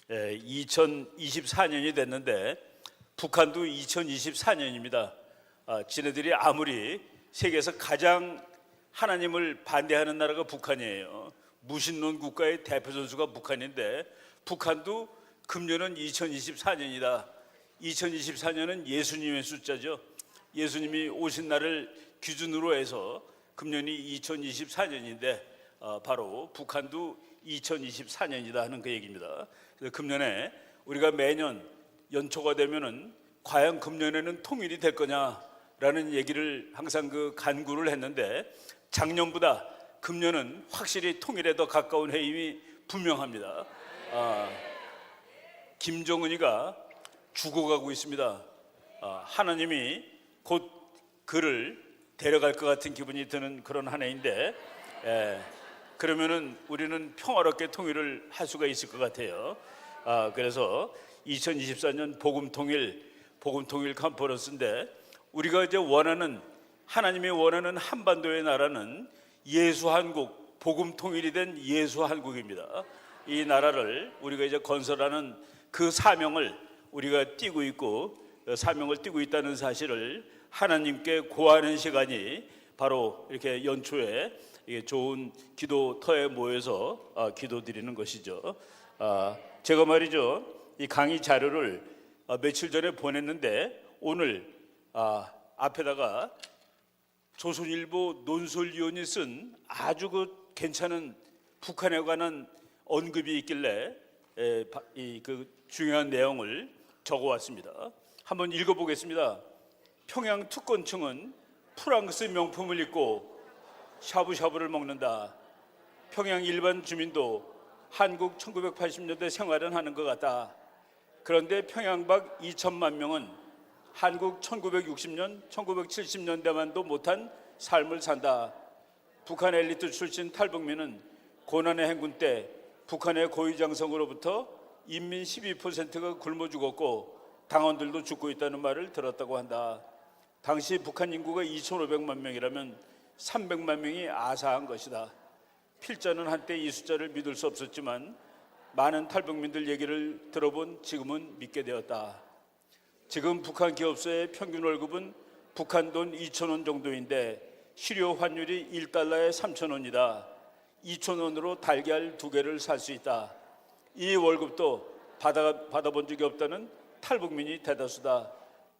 2024년이 됐는데 북한도 2024년입니다. 지네들이 아무리 세계에서 가장 하나님을 반대하는 나라가 북한이에요. 무신론 국가의 대표 선수가 북한인데 북한도 금년은 2024년이다. 2024년은 예수님의 숫자죠. 예수님이 오신 날을 기준으로 해서 금년이 2024년인데 바로 북한도 2024년이다 하는 그 얘기입니다. 그래서 금년에 우리가 매년 연초가 되면은 과연 금년에는 통일이 될 거냐라는 얘기를 항상 그 간구를 했는데 작년보다 금년은 확실히 통일에 더 가까운 해임이 분명합니다. 김정은이가 죽어가고 있습니다. 하나님이 곧 그를 데려갈 것 같은 기분이 드는 그런 한 해인데 그러면은 우리는 평화롭게 통일을 할 수가 있을 것 같아요. 그래서 2024년 복음통일 컨퍼런스인데 우리가 이제 하나님이 원하는 한반도의 나라는 예수한국, 복음통일이 된 예수한국입니다. 이 나라를 우리가 이제 건설하는 그 사명을 우리가 띠고 있고 사명을 띠고 있다는 사실을 하나님께 고하는 시간이 바로 이렇게 연초에 좋은 기도터에 모여서 기도드리는 것이죠. 제가 말이죠, 이 강의 자료를 며칠 전에 보냈는데 오늘 앞에다가 조선일보 논설위원이 쓴 아주 그 괜찮은 북한에 관한 언급이 있길래 그 중요한 내용을 적어왔습니다. 한번 읽어보겠습니다. 평양 특권층은 프랑스 명품을 입고 샤브샤브를 먹는다. 평양 일반 주민도 한국 1980년대 생활은 하는 것 같다. 그런데 평양 밖 2천만 명은 한국 1960년, 1970년대만도 못한 삶을 산다. 북한 엘리트 출신 탈북민은 고난의 행군 때 북한의 고위장성으로부터 인민 12%가 굶어 죽었고 당원들도 죽고 있다는 말을 들었다고 한다. 당시 북한 인구가 2,500만 명이라면 300만 명이 아사한 것이다. 필자는 한때 이 숫자를 믿을 수 없었지만 많은 탈북민들 얘기를 들어본 지금은 믿게 되었다. 지금 북한 기업소의 평균 월급은 북한 돈 2,000원 정도인데 실효 환율이 1달러에 3,000원이다. 2,000원으로 달걀 2개를 살 수 있다. 이 월급도 받아본 적이 없다는 탈북민이 대다수다.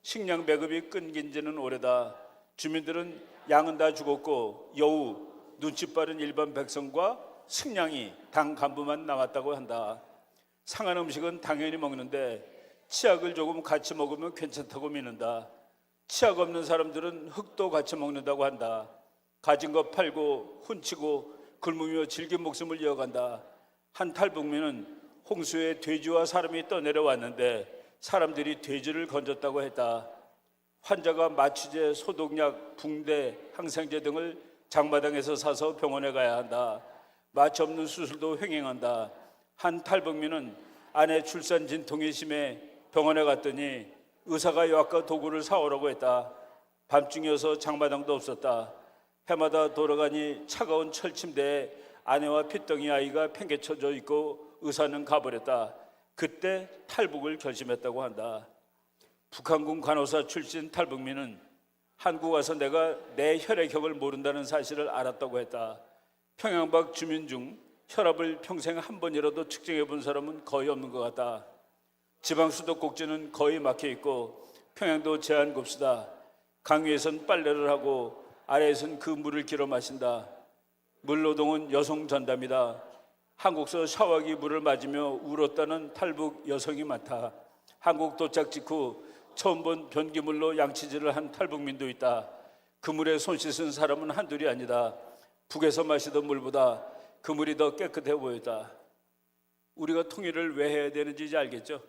식량 배급이 끊긴 지는 오래다. 주민들은 양은 다 죽었고 여우, 눈치 빠른 일반 백성과 식량이 당 간부만 남았다고 한다. 상한 음식은 당연히 먹는데 치약을 조금 같이 먹으면 괜찮다고 믿는다. 치약 없는 사람들은 흙도 같이 먹는다고 한다. 가진 것 팔고 훔치고 굶으며 질긴 목숨을 이어간다. 한 탈북민은 홍수에 돼지와 사람이 떠내려왔는데 사람들이 돼지를 건졌다고 했다. 환자가 마취제, 소독약, 붕대, 항생제 등을 장마당에서 사서 병원에 가야 한다. 마취 없는 수술도 횡행한다. 한 탈북민은 아내 출산 진통이 심해 병원에 갔더니 의사가 약과 도구를 사오라고 했다. 밤중이어서 장마당도 없었다. 해마다 돌아가니 차가운 철침대에 아내와 핏덩이 아이가 팽개쳐져 있고 의사는 가버렸다. 그때 탈북을 결심했다고 한다. 북한군 간호사 출신 탈북민은 한국 와서 내가 내 혈액형을 모른다는 사실을 알았다고 했다. 평양 밖 주민 중 혈압을 평생 한 번이라도 측정해 본 사람은 거의 없는 것 같다. 지방 수도꼭지는 거의 막혀 있고 평양도 제한급수다. 강 위에선 빨래를 하고 아래에선 그 물을 길어 마신다. 물노동은 여성 전담이다. 한국서 샤워기 물을 맞으며 울었다는 탈북 여성이 많다. 한국 도착 직후 처음 본 변기물로 양치질을 한 탈북민도 있다. 그 물에 손 씻은 사람은 한둘이 아니다. 북에서 마시던 물보다 그 물이 더 깨끗해 보였다. 우리가 통일을 왜 해야 되는지 이제 알겠죠?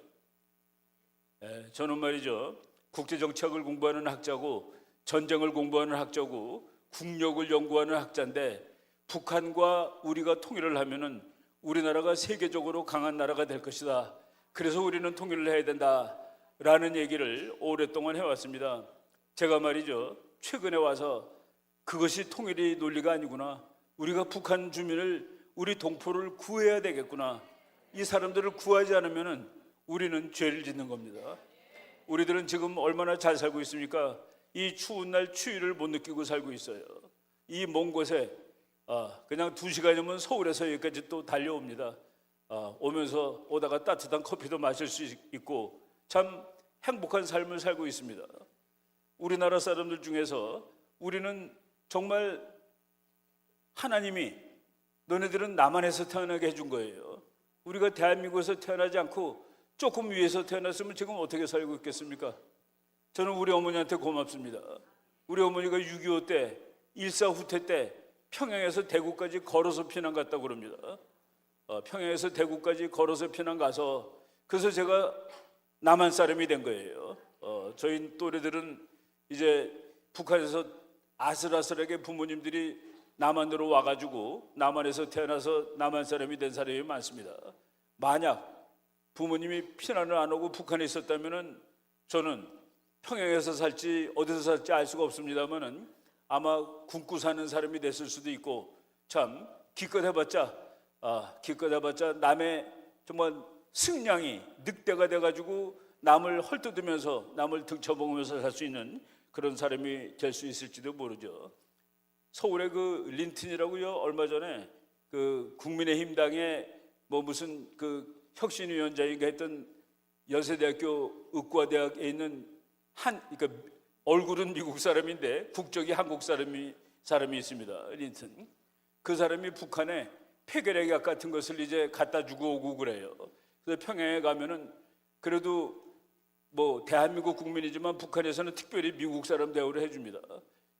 저는 말이죠, 국제정책을 공부하는 학자고 전쟁을 공부하는 학자고 국력을 연구하는 학자인데 북한과 우리가 통일을 하면은 우리나라가 세계적으로 강한 나라가 될 것이다. 그래서 우리는 통일을 해야 된다라는 얘기를 오랫동안 해왔습니다. 제가 말이죠, 최근에 와서 그것이 통일의 논리가 아니구나. 우리가 북한 주민을, 우리 동포를 구해야 되겠구나 이 사람들을 구하지 않으면은 우리는 죄를 짓는 겁니다. 우리들은 지금 얼마나 잘 살고 있습니까? 이 추운 날 추위를 못 느끼고 살고 있어요. 이 먼 곳에 그냥 2시간이면 서울에서 여기까지 또 달려옵니다. 오면서 오다가 따뜻한 커피도 마실 수 있고 참 행복한 삶을 살고 있습니다. 우리나라 사람들 중에서 우리는 정말 하나님이 너네들은 남한에서 태어나게 해준 거예요. 우리가 대한민국에서 태어나지 않고 조금 위에서 태어났으면 지금 어떻게 살고 있겠습니까? 저는 우리 어머니한테 고맙습니다. 우리 어머니가 6.25 때, 일사후퇴 때 평양에서 대구까지 걸어서 피난 갔다고 그럽니다. 평양에서 대구까지 걸어서 피난 가서 그래서 제가 남한 사람이 된 거예요. 저희 또래들은 이제 북한에서 아슬아슬하게 부모님들이 남한으로 와가지고 남한에서 태어나서 남한 사람이 된 사람이 많습니다. 만약 부모님이 피난을 안 오고 북한에 있었다면은 저는 평양에서 살지 어디서 살지 알 수가 없습니다만은 아마 굶고 사는 사람이 됐을 수도 있고 참 기껏 해봤자 남의 정말 승량이 늑대가 돼가지고 남을 헐뜯으면서 남을 등쳐먹으면서 살 수 있는 그런 사람이 될 수 있을지도 모르죠. 서울에 그 린튼이라고요 얼마 전에 그 국민의힘당의 뭐 무슨 그 혁신위원장인가 했던 연세대학교 의과대학에 있는 그러니까 얼굴은 미국 사람인데 국적이 한국 사람이 있습니다. 린튼. 그 사람이 북한에 폐결핵약 같은 것을 이제 갖다 주고 오고 그래요. 그래서 평양에 가면은 그래도 뭐 대한민국 국민이지만 북한에서는 특별히 미국 사람 대우를 해줍니다.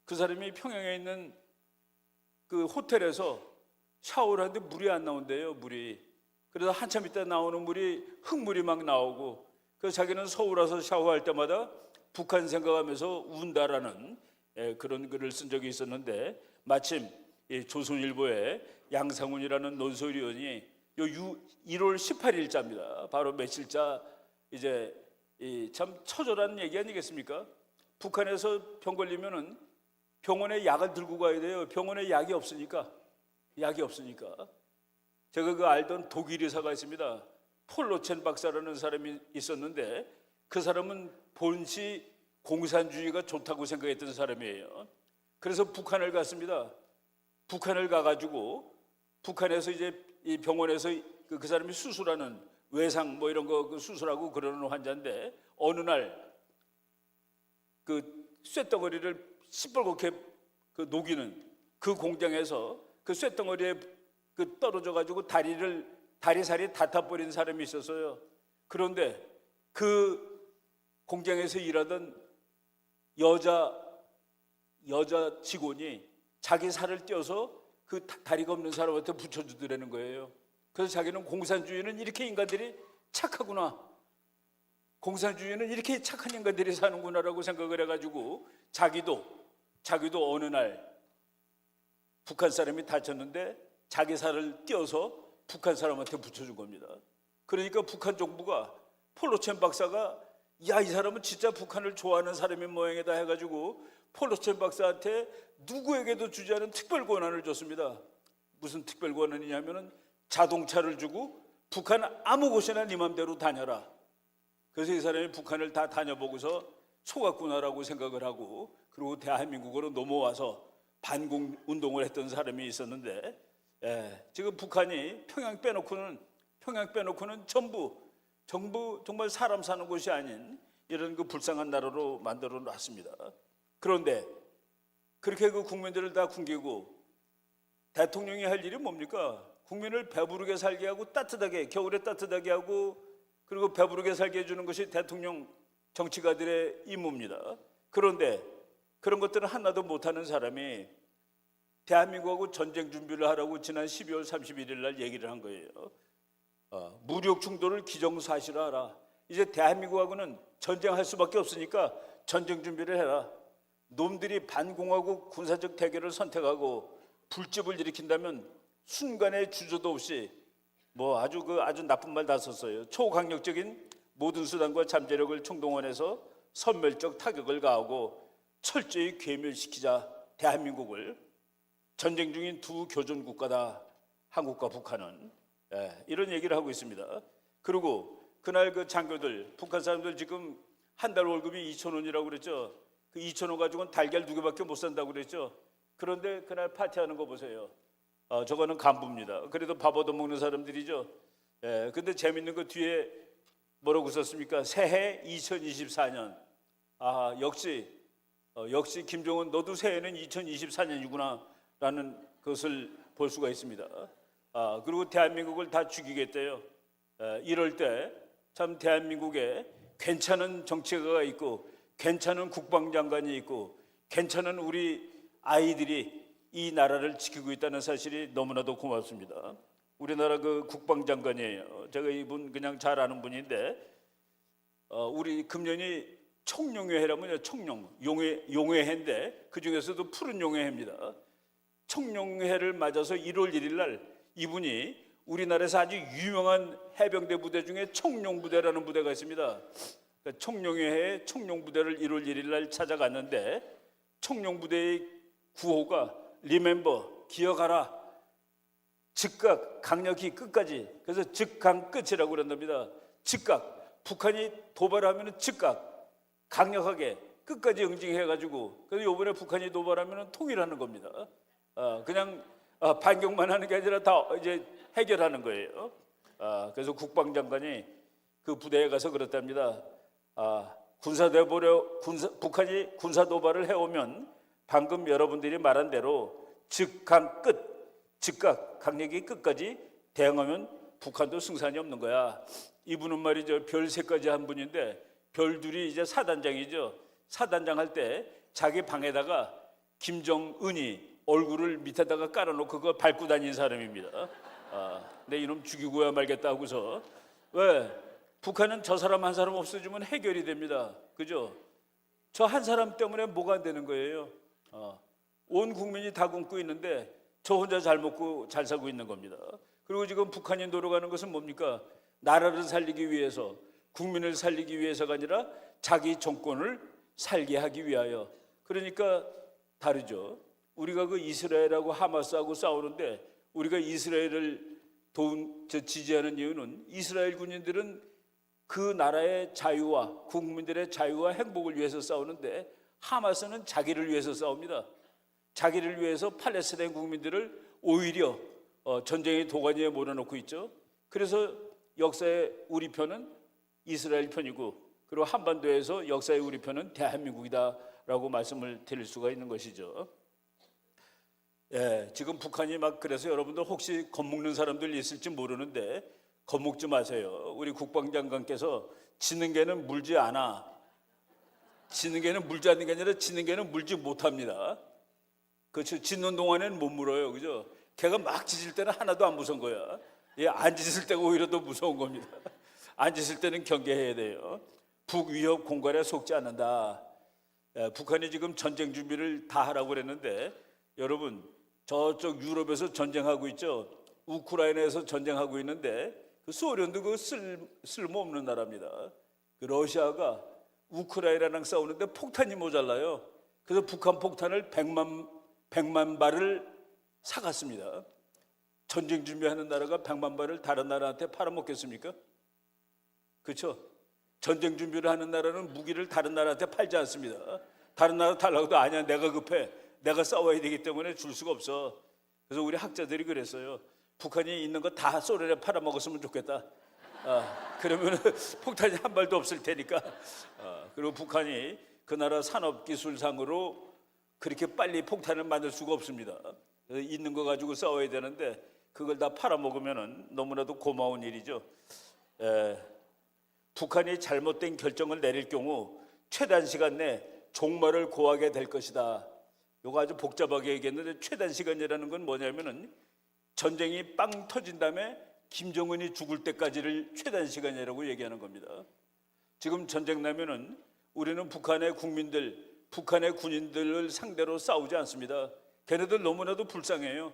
그 사람이 평양에 있는 그 호텔에서 샤워를 하는데 물이 안 나온대요. 물이. 그래서 한참 있다 나오는 물이 흙물이 막 나오고 그래서 자기는 서울 와서 샤워할 때마다 북한 생각하면서 운다라는 그런 글을 쓴 적이 있었는데 마침 조선일보에 양상훈이라는 논설위원이 1월 18일자입니다. 바로 며칠자 이제 참 처절한 얘기 아니겠습니까? 북한에서 병 걸리면은 병원에 약을 들고 가야 돼요. 병원에 약이 없으니까. 제가 그 알던 독일 의사가 있습니다. 폴로첸 박사라는 사람이 있었는데 그 사람은 본시 공산주의가 좋다고 생각했던 사람이에요. 그래서 북한을 갔습니다. 북한을 가가지고 북한에서 이제 이 병원에서 그 사람이 수술하는 외상 뭐 이런 거 수술하고 그러는 환자인데 어느 날 그 쇳덩어리를 시뻘겋게 그 녹이는 그 공장에서 그 쇳덩어리에 그 떨어져 가지고 다리살이 다 타버린 사람이 있었어요. 그런데 그 공장에서 일하던 여자 직원이 자기 살을 떼어서 그 다리가 없는 사람한테 붙여주더라는 거예요. 그래서 자기는 공산주의는 이렇게 인간들이 착하구나. 공산주의는 이렇게 착한 인간들이 사는구나라고 생각을 해가지고 자기도 어느 날 북한 사람이 다쳤는데 자기 살을 떼어서 북한 사람한테 붙여준 겁니다. 그러니까 북한 정부가 폴로첸 박사가 야, 이 사람은 진짜 북한을 좋아하는 사람인 모양이다 해가지고 폴로첸 박사한테 누구에게도 주지 않은 특별 권한을 줬습니다. 무슨 특별 권한이냐면은 자동차를 주고 북한 아무 곳이나 네 맘대로 다녀라. 그래서 이 사람이 북한을 다 다녀보고서 속았구나라고 생각을 하고 그리고 대한민국으로 넘어와서 반공 운동을 했던 사람이 있었는데 지금 북한이 평양 빼놓고는 전부 정말 사람 사는 곳이 아닌 이런 그 불쌍한 나라로 만들어 놨습니다. 그런데 그렇게 그 국민들을 다 굶기고 대통령이 할 일이 뭡니까? 국민을 배부르게 살게 하고 따뜻하게 겨울에 따뜻하게 하고 그리고 배부르게 살게 해주는 것이 대통령 정치가들의 임무입니다. 그런데 그런 것들을 하나도 못하는 사람이 대한민국하고 전쟁 준비를 하라고 지난 12월 31일 날 얘기를 한 거예요. 무력 충돌을 기정사실화하라. 이제 대한민국하고는 전쟁할 수밖에 없으니까 전쟁 준비를 해라. 놈들이 반공화국 군사적 대결을 선택하고 불집을 일으킨다면 순간의 주저도 없이 뭐 아주 나쁜 말 다 썼어요. 초강력적인 모든 수단과 잠재력을 총동원해서 선멸적 타격을 가하고 철저히 괴멸시키자. 대한민국을 전쟁 중인 두 교전 국가다. 한국과 북한은 이런 얘기를 하고 있습니다. 그리고 그날 그 장교들, 북한 사람들 지금 한 달 월급이 2,000원이라고 그랬죠. 그 2,000원 가지고는 달걀 2개밖에 못 산다고 그랬죠. 그런데 그날 파티하는 거 보세요. 저거는 간부입니다. 그래도 밥 얻어먹는 사람들이죠. 근데 재밌는 거 뒤에 뭐라고 썼습니까? 새해 2024년. 역시 김정은 너도 새해는 2024년이구나 라는 것을 볼 수가 있습니다. 그리고 대한민국을 다 죽이겠대요. 이럴 때 참 대한민국에 괜찮은 정치가가 있고 괜찮은 국방장관이 있고 괜찮은 우리 아이들이 이 나라를 지키고 있다는 사실이 너무나도 고맙습니다. 우리나라 그 국방장관이에요. 제가 이분 그냥 잘 아는 분인데 우리 금년이 청룡회라면요, 청룡 용회인데 그 중에서도 푸른 용회입니다. 청룡회를 맞아서 1월 1일 날 이분이 우리나라에서 아주 유명한 해병대 부대 중에 청룡부대라는 부대가 있습니다. 그러니까 청룡회의 청룡부대를 1월 1일 날 찾아갔는데 청룡부대의 구호가 Remember, 기억하라, 즉각 강력히 끝까지. 그래서 즉강 끝이라고 그런답니다. 즉각, 북한이 도발하면 즉각 강력하게 끝까지 응징해가지고, 그래서 이번에 북한이 도발하면 통일하는 겁니다. 그냥 반격만 하는 게 아니라 다 이제 해결하는 거예요. 그래서 국방장관이 그 부대에 가서 그랬답니다. 북한이 군사 도발을 해오면 방금 여러분들이 말한 대로 즉강 끝, 즉각 강력히 끝까지 대응하면 북한도 승산이 없는 거야. 이분은 말이죠, 별 3가지 한 분인데 별 둘이 이제 사단장이죠. 사단장 할 때 자기 방에다가 김정은이 얼굴을 밑에다가 깔아놓고 그거 밟고 다니는 사람입니다. 내 이놈 죽이고야 말겠다 하고서. 왜? 북한은 저 사람 한 사람 없어지면 해결이 됩니다. 그죠? 저 한 사람 때문에 뭐가 안 되는 거예요. 온 국민이 다 굶고 있는데 저 혼자 잘 먹고 잘 살고 있는 겁니다. 그리고 지금 북한이 노력하는 것은 뭡니까? 나라를 살리기 위해서, 국민을 살리기 위해서가 아니라 자기 정권을 살게 하기 위하여. 그러니까 다르죠. 우리가 그 이스라엘하고 하마스하고 싸우는데 우리가 이스라엘을 지지하는 이유는 이스라엘 군인들은 그 나라의 자유와 국민들의 자유와 행복을 위해서 싸우는데 하마스는 자기를 위해서 싸웁니다. 자기를 위해서 팔레스타인 국민들을 오히려 전쟁의 도가니에 몰아넣고 있죠. 그래서 역사의 우리 편은 이스라엘 편이고, 그리고 한반도에서 역사의 우리 편은 대한민국이다라고 말씀을 드릴 수가 있는 것이죠. 지금 북한이 막, 그래서 여러분들 혹시 겁먹는 사람들 있을지 모르는데 겁먹지 마세요. 우리 국방장관께서 지는 개는 물지 않아. 지는 개는 물지 않는 게 아니라 지는 개는 물지 못합니다. 그렇죠. 짖는 동안에는 못 물어요. 그죠? 걔가 막 짖을 때는 하나도 안 무서운 거야. 안 짖을 때가 오히려 더 무서운 겁니다. 안 짖을 때는 경계해야 돼요. 북위협 공갈에 속지 않는다. 북한이 지금 전쟁 준비를 다 하라고 그랬는데, 여러분 저쪽 유럽에서 전쟁하고 있죠. 우크라이나에서 전쟁하고 있는데 그 소련도 그 쓸모없는 나라입니다. 그 러시아가 우크라이나랑 싸우는데 폭탄이 모자라요. 그래서 북한 폭탄을 100만 발을 사갔습니다. 전쟁 준비하는 나라가 100만 발을 다른 나라한테 팔아먹겠습니까? 그렇죠? 전쟁 준비를 하는 나라는 무기를 다른 나라한테 팔지 않습니다. 다른 나라 달라고 해도 아니야, 내가 급해, 내가 싸워야 되기 때문에 줄 수가 없어. 그래서 우리 학자들이 그랬어요. 북한이 있는 거 다 소련에 팔아먹었으면 좋겠다. 그러면 폭탄이 한 발도 없을 테니까. 그리고 북한이 그 나라 산업기술상으로 그렇게 빨리 폭탄을 만들 수가 없습니다. 그래서 있는 거 가지고 싸워야 되는데 그걸 다 팔아먹으면 너무나도 고마운 일이죠. 북한이 잘못된 결정을 내릴 경우 최단 시간 내 종말을 고하게 될 것이다. 이거 아주 복잡하게 얘기했는데 최단 시간이라는 건 뭐냐면은 전쟁이 빵 터진 다음에 김정은이 죽을 때까지를 최단 시간이라고 얘기하는 겁니다. 지금 전쟁 나면은 우리는 북한의 국민들, 북한의 군인들을 상대로 싸우지 않습니다. 걔네들 너무나도 불쌍해요.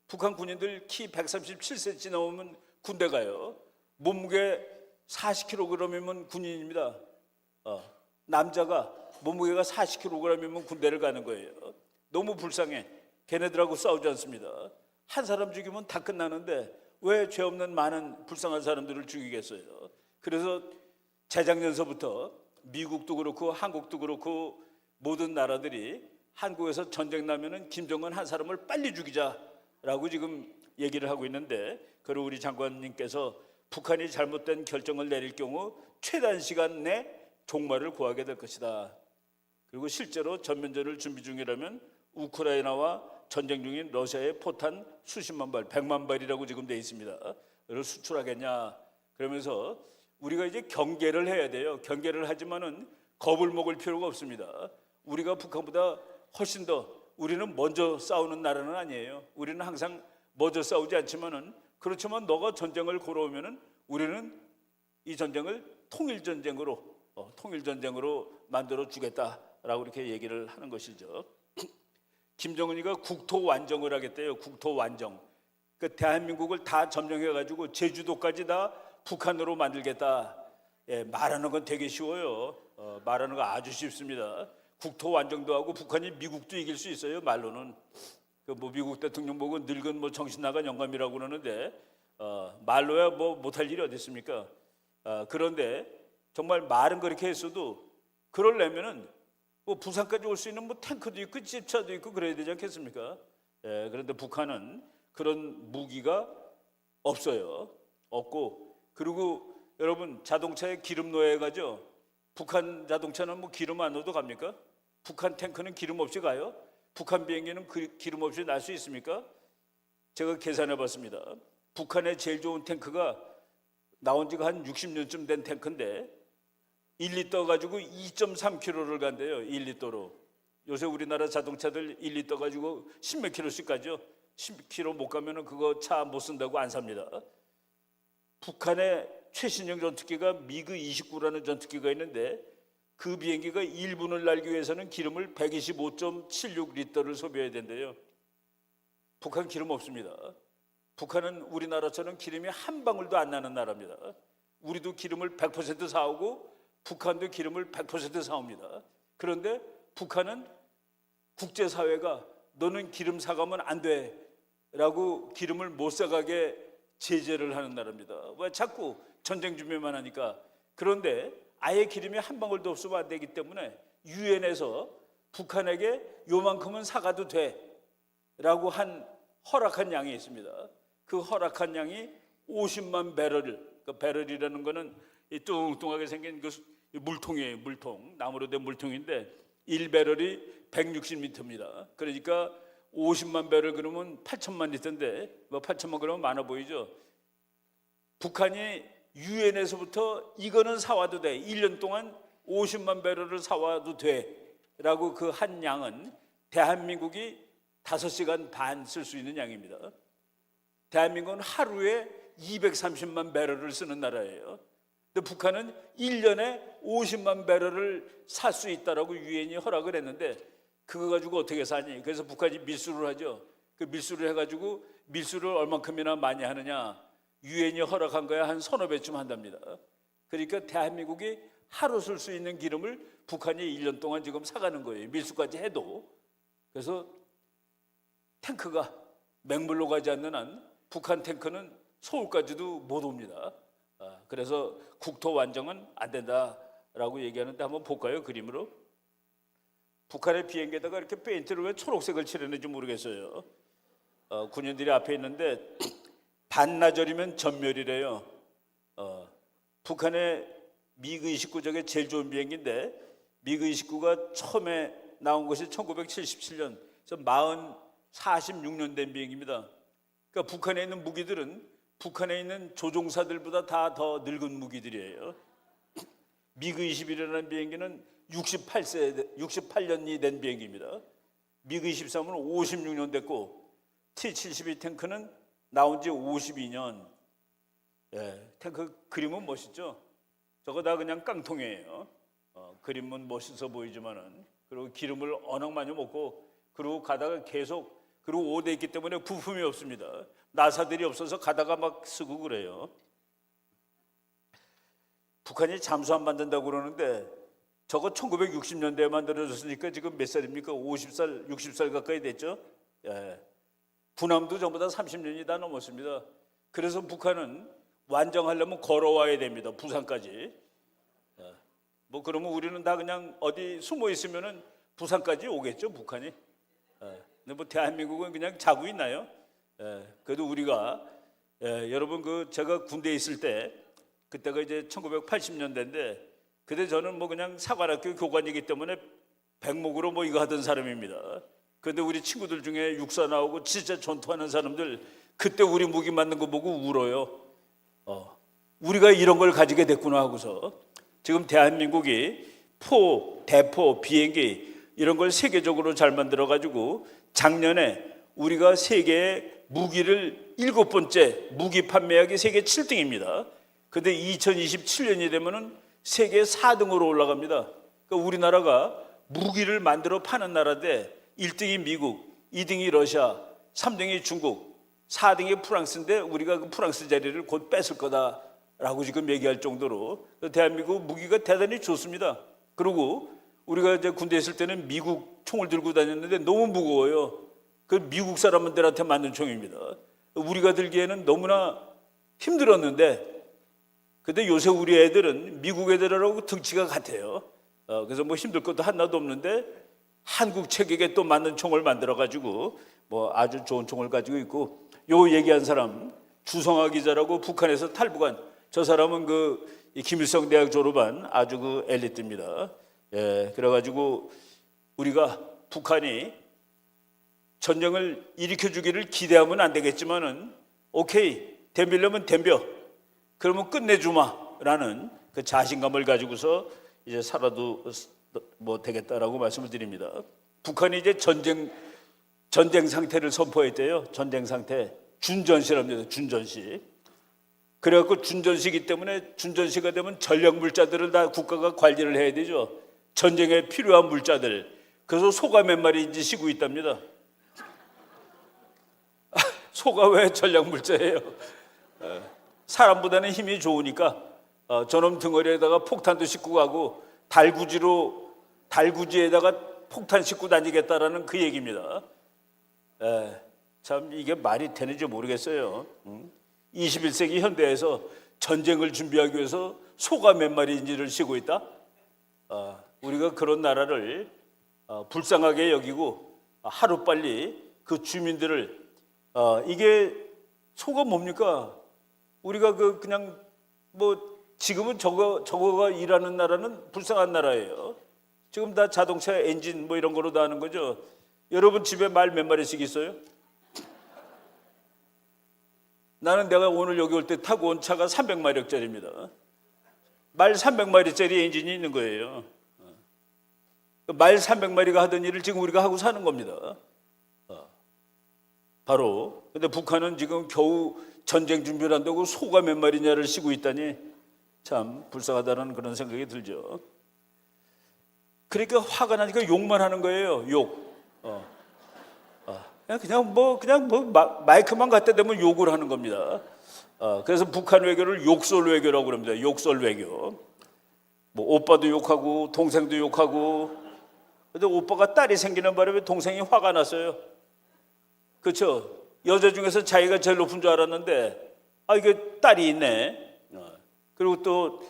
북한 군인들 키 137cm 넘으면 군대 가요. 몸무게 40kg이면 군인입니다. 남자가 몸무게가 40kg이면 군대를 가는 거예요. 너무 불쌍해. 걔네들하고 싸우지 않습니다. 한 사람 죽이면 다 끝나는데 왜 죄 없는 많은 불쌍한 사람들을 죽이겠어요? 그래서 재작년서부터 미국도 그렇고 한국도 그렇고 모든 나라들이 한국에서 전쟁 나면은 김정은 한 사람을 빨리 죽이자라고 지금 얘기를 하고 있는데, 그리고 우리 장관님께서 북한이 잘못된 결정을 내릴 경우 최단 시간 내 종말을 구하게 될 것이다. 그리고 실제로 전면전을 준비 중이라면 우크라이나와 전쟁 중인 러시아의 포탄 수십만 발, 100만 발이라고 지금 돼 있습니다. 그걸 수출하겠냐? 그러면서 우리가 이제 경계를 해야 돼요. 경계를 하지만은 겁을 먹을 필요가 없습니다. 우리가 북한보다 훨씬 더, 우리는 먼저 싸우는 나라는 아니에요. 우리는 항상 먼저 싸우지 않지만은, 그렇지만 너가 전쟁을 걸어오면은 우리는 이 전쟁을 통일전쟁으로 만들어 주겠다라고 이렇게 얘기를 하는 것이죠. 김정은이가 국토 완정을 하겠대요. 국토 완정. 그 대한민국을 다 점령해 가지고 제주도까지 다 북한으로 만들겠다. 말하는 건 되게 쉬워요. 말하는 거 아주 쉽습니다. 국토 완정도 하고 북한이 미국도 이길 수 있어요. 말로는. 뭐 미국 대통령 보고 늙은 뭐 정신 나간 영감이라고 그러는데, 말로야 뭐 못할 일이 어디 있습니까? 그런데 정말 말은 그렇게 했어도 그러려면은 뭐 부산까지 올 수 있는 뭐 탱크도 있고 집차도 있고 그래야 되지 않겠습니까? 그런데 북한은 그런 무기가 없어요. 없고, 그리고 여러분 자동차에 기름 넣어야 가죠. 북한 자동차는 뭐 기름 안 넣어도 갑니까? 북한 탱크는 기름 없이 가요? 북한 비행기는 기름 없이 날 수 있습니까? 제가 계산해 봤습니다. 북한의 제일 좋은 탱크가 나온 지가 한 60년쯤 된 탱크인데 1리터 가지고 2.3km를 간대요. 1리터로. 요새 우리나라 자동차들 1리터 가지고 10몇 킬로씩 가죠. 10km 못 가면은 그거 차 못 쓴다고 안 삽니다. 북한의 최신형 전투기가 미그 29라는 전투기가 있는데, 그 비행기가 1분을 날기 위해서는 기름을 125.76리터를 소비해야 된대요. 북한 기름 없습니다. 북한은 우리나라처럼 기름이 한 방울도 안 나는 나라입니다. 우리도 기름을 100% 사오고 북한도 기름을 100% 사옵니다. 그런데 북한은 국제사회가 너는 기름 사가면 안 돼 라고 기름을 못 사가게 제재를 하는 나라입니다. 왜 자꾸 전쟁 준비만 하니까. 그런데 아예 기름이 한 방울도 없으면 안 되기 때문에 유엔에서 북한에게 요만큼은 사가도 돼 라고 허락한 양이 있습니다. 그 허락한 양이 50만 배럴, 그 배럴이라는 거는 이 뚱뚱하게 생긴 그 물통이에요. 물통, 나무로 된 물통인데 1배럴이 160리터입니다. 그러니까 50만 배럴 그러면 8천만 리터인데, 뭐 8천만 그러면 많아 보이죠. 북한이 유엔에서부터 이거는 사와도 돼, 1년 동안 50만 배럴을 사와도 돼 라고 그 한 양은 대한민국이 5시간 반 쓸 수 있는 양입니다. 대한민국은 하루에 230만 배럴을 쓰는 나라예요. 근데 북한은 1년에 50만 배럴을 살 수 있다라고 유엔이 허락을 했는데, 그거 가지고 어떻게 사니? 그래서 북한이 밀수를 하죠. 그 밀수를 해가지고 밀수를 얼만큼이나 많이 하느냐? 유엔이 허락한 거야 한 서너 배쯤 한답니다. 그러니까 대한민국이 하루 쓸 수 있는 기름을 북한이 1년 동안 지금 사가는 거예요. 밀수까지 해도. 그래서 탱크가 맹물로 가지 않는 한 북한 탱크는 서울까지도 못 옵니다. 그래서 국토 완정은 안 된다라고 얘기하는데, 한번 볼까요? 그림으로. 북한의 비행기에다가 이렇게 페인트를 왜 초록색을 칠했는지 모르겠어요. 군인들이 앞에 있는데 반나절이면 전멸이래요. 북한의 미그 29 저게 제일 좋은 비행기인데, 미그 29가 처음에 나온 것이 1977년, 46년 된 비행기입니다. 그러니까 북한에 있는 무기들은 북한에 있는 조종사들보다 다 더 늙은 무기들이에요. 미그 21이라는 비행기는 68년이 된 비행기입니다. 미그 23은 56년 됐고, T-72 탱크는 나온 지 52년. 탱크 그림은 멋있죠? 저거 다 그냥 깡통이에요. 그림은 멋있어 보이지만은, 그리고 기름을 워낙 많이 먹고, 그리고 가다가 계속, 그리고 오대 있기 때문에 부품이 없습니다. 나사들이 없어서 가다가 막 쓰고 그래요. 북한이 잠수함 만든다고 그러는데, 저거 1960년대에 만들어졌으니까 지금 몇 살입니까? 50살, 60살 가까이 됐죠? 분함도 전부 다 30년이 다 넘었습니다. 그래서 북한은 완정하려면 걸어와야 됩니다. 부산까지. 뭐 그러면 우리는 다 그냥 어디 숨어 있으면은 부산까지 오겠죠, 북한이. 근데 뭐 대한민국은 그냥 자고 있나요? 그래도 우리가 여러분 그 제가 군대에 있을 때 그때가 이제 1980년대인데 그때 저는 뭐 그냥 사관학교 교관이기 때문에 백목으로 뭐 이거 하던 사람입니다. 그런데 우리 친구들 중에 육사 나오고 진짜 전투하는 사람들 그때 우리 무기 맞는 거 보고 울어요. 우리가 이런 걸 가지게 됐구나 하고서 지금 대한민국이 포, 대포, 비행기 이런 걸 세계적으로 잘 만들어 가지고 작년에 우리가 세계의 무기를 7번째 무기 판매액이 세계 7등입니다. 근데 2027년이 되면은 세계 4등으로 올라갑니다. 그러니까 우리나라가 무기를 만들어 파는 나라인데 1등이 미국, 2등이 러시아, 3등이 중국, 4등이 프랑스인데 우리가 그 프랑스 자리를 곧 뺏을 거다라고 지금 얘기할 정도로 대한민국 무기가 대단히 좋습니다. 그리고 우리가 이제 군대에 있을 때는 미국 총을 들고 다녔는데 너무 무거워요. 그 미국 사람들한테 맞는 총입니다. 우리가 들기에는 너무나 힘들었는데 근데 요새 우리 애들은 미국 애들하고 등치가 같아요. 그래서 뭐 힘들 것도 하나도 없는데 한국 체격에 또 맞는 총을 만들어 가지고 뭐 아주 좋은 총을 가지고 있고 요 얘기한 사람 주성아 기자라고 북한에서 탈북한 저 사람은 그 김일성 대학 졸업한 아주 그 엘리트입니다. 그래가지고 우리가 북한이 전쟁을 일으켜 주기를 기대하면 안 되겠지만은 오케이 덤비려면 덤벼 그러면 끝내주마라는 그 자신감을 가지고서 이제 살아도 뭐 되겠다라고 말씀을 드립니다. 북한이 이제 전쟁 상태를 선포했대요. 전쟁 상태 준전시랍니다. 준전시. 그래갖고 준전시기 때문에 준전시가 되면 전략 물자들을 다 국가가 관리를 해야 되죠. 전쟁에 필요한 물자들. 그래서 소가 몇 마리인지 쉬고 있답니다. 소가 왜 전략 물자예요? 사람보다는 힘이 좋으니까 저놈 등어리에다가 폭탄도 싣고 가고 달구지에다가 폭탄 싣고 다니겠다라는 그 얘기입니다. 참 이게 말이 되는지 모르겠어요. 21세기 현대에서 전쟁을 준비하기 위해서 소가 몇 마리인지를 쉬고 있다. 우리가 그런 나라를 불쌍하게 여기고 하루빨리 그 주민들을 이게 소가 뭡니까? 우리가 그냥 뭐 지금은 저거가 일하는 나라는 불쌍한 나라예요. 지금 다 자동차 엔진 뭐 이런 거로 다 하는 거죠. 여러분 집에 말 몇 마리씩 있어요? 나는 내가 오늘 여기 올 때 타고 온 차가 300마력짜리입니다. 말 300마리짜리 엔진이 있는 거예요. 말 300마리가 하던 일을 지금 우리가 하고 사는 겁니다. 바로 근데 북한은 지금 겨우 전쟁 준비를 한다고 소가 몇 마리냐를 쉬고 있다니 참 불쌍하다는 그런 생각이 들죠. 그러니까 화가 나니까 욕만 하는 거예요. 욕. 그냥 뭐 마이크만 갖다 대면 욕을 하는 겁니다. 그래서 북한 외교를 욕설 외교라고 그럽니다. 욕설 외교. 뭐 오빠도 욕하고 동생도 욕하고. 근데 오빠가 딸이 생기는 바람에 동생이 화가 났어요. 그렇죠? 여자 중에서 자기가 제일 높은 줄 알았는데 이게 딸이 있네. 그리고 또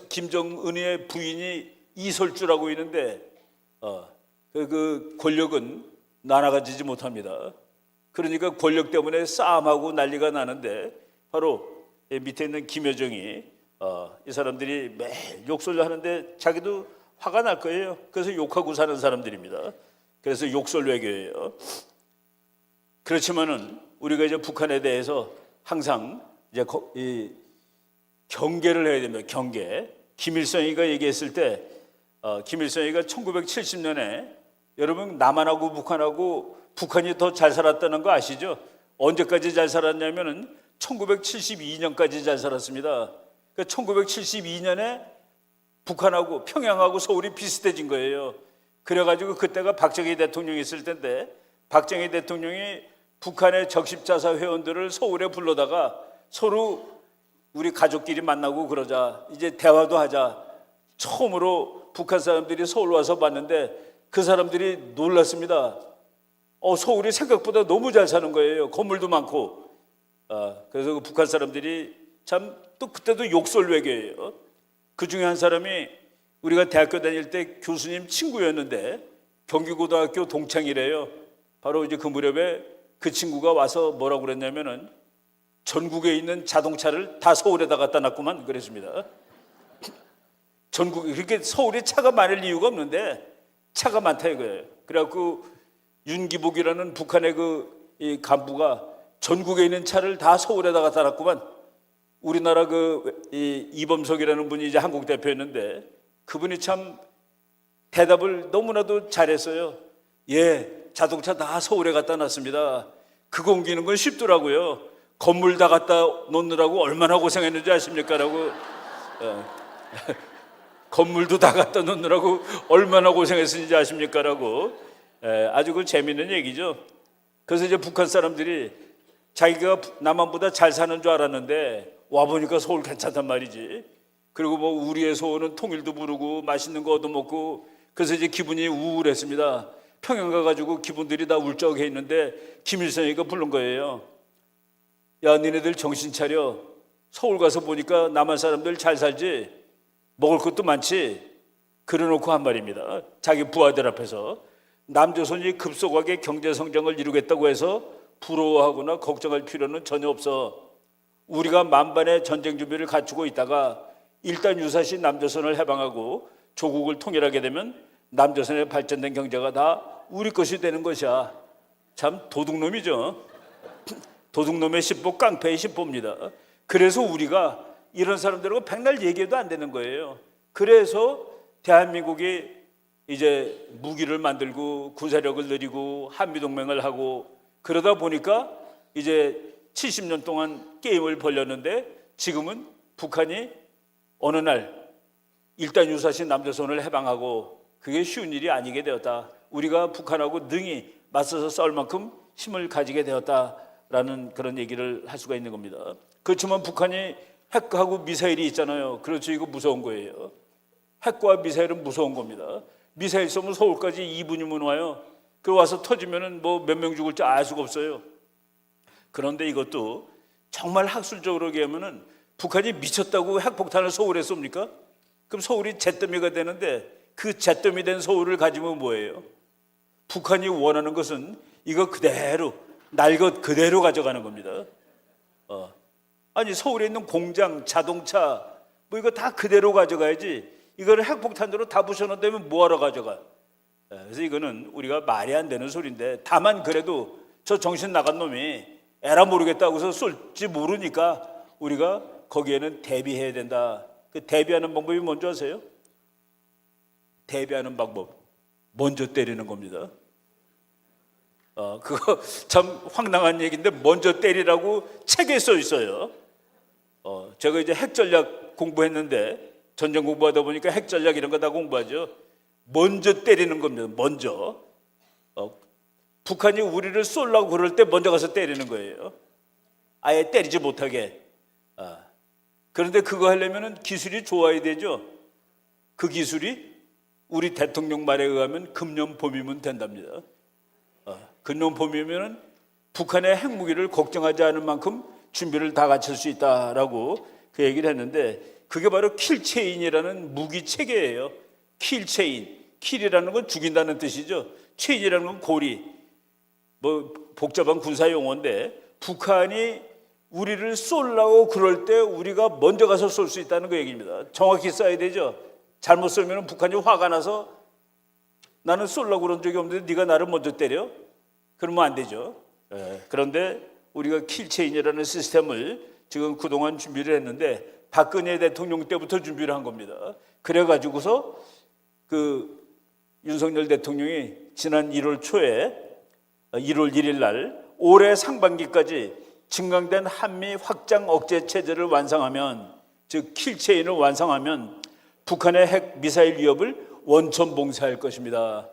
김정은의 부인이 이설주라고 있는데 그 권력은 나눠가지지 못합니다. 그러니까 권력 때문에 싸움하고 난리가 나는데 바로 밑에 있는 김여정이 이 사람들이 매일 욕설을 하는데 자기도 화가 날 거예요. 그래서 욕하고 사는 사람들입니다. 그래서 욕설 외교예요. 그렇지만은 우리가 이제 북한에 대해서 항상 이제 경계를 해야 됩니다. 경계. 김일성이가 얘기했을 때 김일성이가 1970년에 여러분 남한하고 북한하고 북한이 더 잘 살았다는 거 아시죠? 언제까지 잘 살았냐면은 1972년까지 잘 살았습니다. 그러니까 1972년에 북한하고 평양하고 서울이 비슷해진 거예요. 그래가지고 그때가 박정희 대통령이 있을 텐데 박정희 대통령이 북한의 적십자사 회원들을 서울에 불러다가 서로 우리 가족끼리 만나고 그러자 이제 대화도 하자. 처음으로 북한 사람들이 서울 와서 봤는데 그 사람들이 놀랐습니다. 서울이 생각보다 너무 잘 사는 거예요. 건물도 많고 그래서 그 북한 사람들이 참 또 그때도 욕설 외교예요. 그 중에 한 사람이 우리가 대학교 다닐 때 교수님 친구였는데 경기고등학교 동창이래요. 바로 이제 그 무렵에 그 친구가 와서 뭐라고 그랬냐면은 전국에 있는 자동차를 다 서울에다 갖다 놨구만 그랬습니다. 전국에 그렇게 서울에 차가 많을 이유가 없는데 차가 많다 이거예요. 그래갖고 윤기복이라는 북한의 이 간부가 전국에 있는 차를 다 서울에다 갖다 놨구만. 우리나라 이범석이라는 분이 이제 한국 대표였는데 그분이 참 대답을 너무나도 잘했어요. 예, 자동차 다 서울에 갖다 놨습니다. 그거 옮기는 건 쉽더라고요. 건물 다 갖다 놓느라고 얼마나 고생했는지 아십니까? 라고 건물도 다 갖다 놓느라고 얼마나 고생했는지 아십니까? 라고 아주 그 재미있는 얘기죠. 그래서 이제 북한 사람들이 자기가 남한보다 잘 사는 줄 알았는데 와보니까 서울 괜찮단 말이지. 그리고 뭐 우리의 소원은 통일도 부르고 맛있는 거 얻어먹고 그래서 이제 기분이 우울했습니다. 평양 가가지고 기분들이 다 울적해 있는데 김일성이가 부른 거예요. 야, 니네들 정신 차려. 서울 가서 보니까 남한 사람들 잘 살지. 먹을 것도 많지. 그래놓고 한 말입니다. 자기 부하들 앞에서 남조선이 급속하게 경제 성장을 이루겠다고 해서 부러워하거나 걱정할 필요는 전혀 없어. 우리가 만반의 전쟁 준비를 갖추고 있다가 일단 유사시 남조선을 해방하고 조국을 통일하게 되면 남조선의 발전된 경제가 다 우리 것이 되는 것이야. 참 도둑놈이죠. 도둑놈의 십보 깡패의 십보입니다. 그래서 우리가 이런 사람들하고 백날 얘기해도 안 되는 거예요. 그래서 대한민국이 이제 무기를 만들고 군사력을 늘리고 한미동맹을 하고 그러다 보니까 이제 70년 동안 게임을 벌렸는데 지금은 북한이 어느 날 일단 유사시 남조선을 해방하고 그게 쉬운 일이 아니게 되었다. 우리가 북한하고 능히 맞서서 싸울 만큼 힘을 가지게 되었다라는 그런 얘기를 할 수가 있는 겁니다. 그렇지만 북한이 핵하고 미사일이 있잖아요. 그렇죠. 이거 무서운 거예요. 핵과 미사일은 무서운 겁니다. 미사일 쏘면 서울까지 2분이면 와요. 그 와서 터지면은 뭐 몇 명 죽을지 알 수가 없어요. 그런데 이것도 정말 학술적으로 얘기하면은 북한이 미쳤다고 핵폭탄을 서울에 쏩니까? 그럼 서울이 잿더미가 되는데 그 잿더미 된 서울을 가지면 뭐예요? 북한이 원하는 것은 이거 그대로 날 것 그대로 가져가는 겁니다. 아니 서울에 있는 공장, 자동차 뭐 이거 다 그대로 가져가야지 이거를 핵폭탄으로 다 부셔놓으면 뭐하러 가져가? 그래서 이거는 우리가 말이 안 되는 소리인데 다만 그래도 저 정신 나간 놈이 에라 모르겠다고 해서 쏠지 모르니까 우리가 거기에는 대비해야 된다. 그 대비하는 방법이 뭔지 아세요? 대비하는 방법 먼저 때리는 겁니다. 그거 참 황당한 얘기인데 먼저 때리라고 책에 써 있어요. 제가 이제 핵전략 공부했는데 전쟁 공부하다 보니까 핵전략 이런 거 다 공부하죠. 먼저 때리는 겁니다. 먼저 북한이 우리를 쏠라고 그럴 때 먼저 가서 때리는 거예요. 아예 때리지 못하게. 그런데 그거 하려면 기술이 좋아야 되죠. 그 기술이 우리 대통령 말에 의하면 금년 봄이면 된답니다. 금년 봄이면 북한의 핵무기를 걱정하지 않을 만큼 준비를 다 갖출 수 있다라고 그 얘기를 했는데 그게 바로 킬체인이라는 무기 체계예요. 킬체인, 킬이라는 건 죽인다는 뜻이죠. 체인이라는 건 고리. 뭐 복잡한 군사 용어인데 북한이 우리를 쏠라고 그럴 때 우리가 먼저 가서 쏠 수 있다는 그 얘기입니다. 정확히 써야 되죠. 잘못 쏘면 북한이 화가 나서 나는 쏠라고 그런 적이 없는데 네가 나를 먼저 때려? 그러면 안 되죠. 그런데 우리가 킬체인이라는 시스템을 지금 그동안 준비를 했는데 박근혜 대통령 때부터 준비를 한 겁니다. 그래가지고서 그 윤석열 대통령이 지난 1월 초에 1월 1일 날 올해 상반기까지 증강된 한미 확장 억제 체제를 완성하면 즉 킬체인을 완성하면 북한의 핵 미사일 위협을 원천 봉쇄할 것입니다.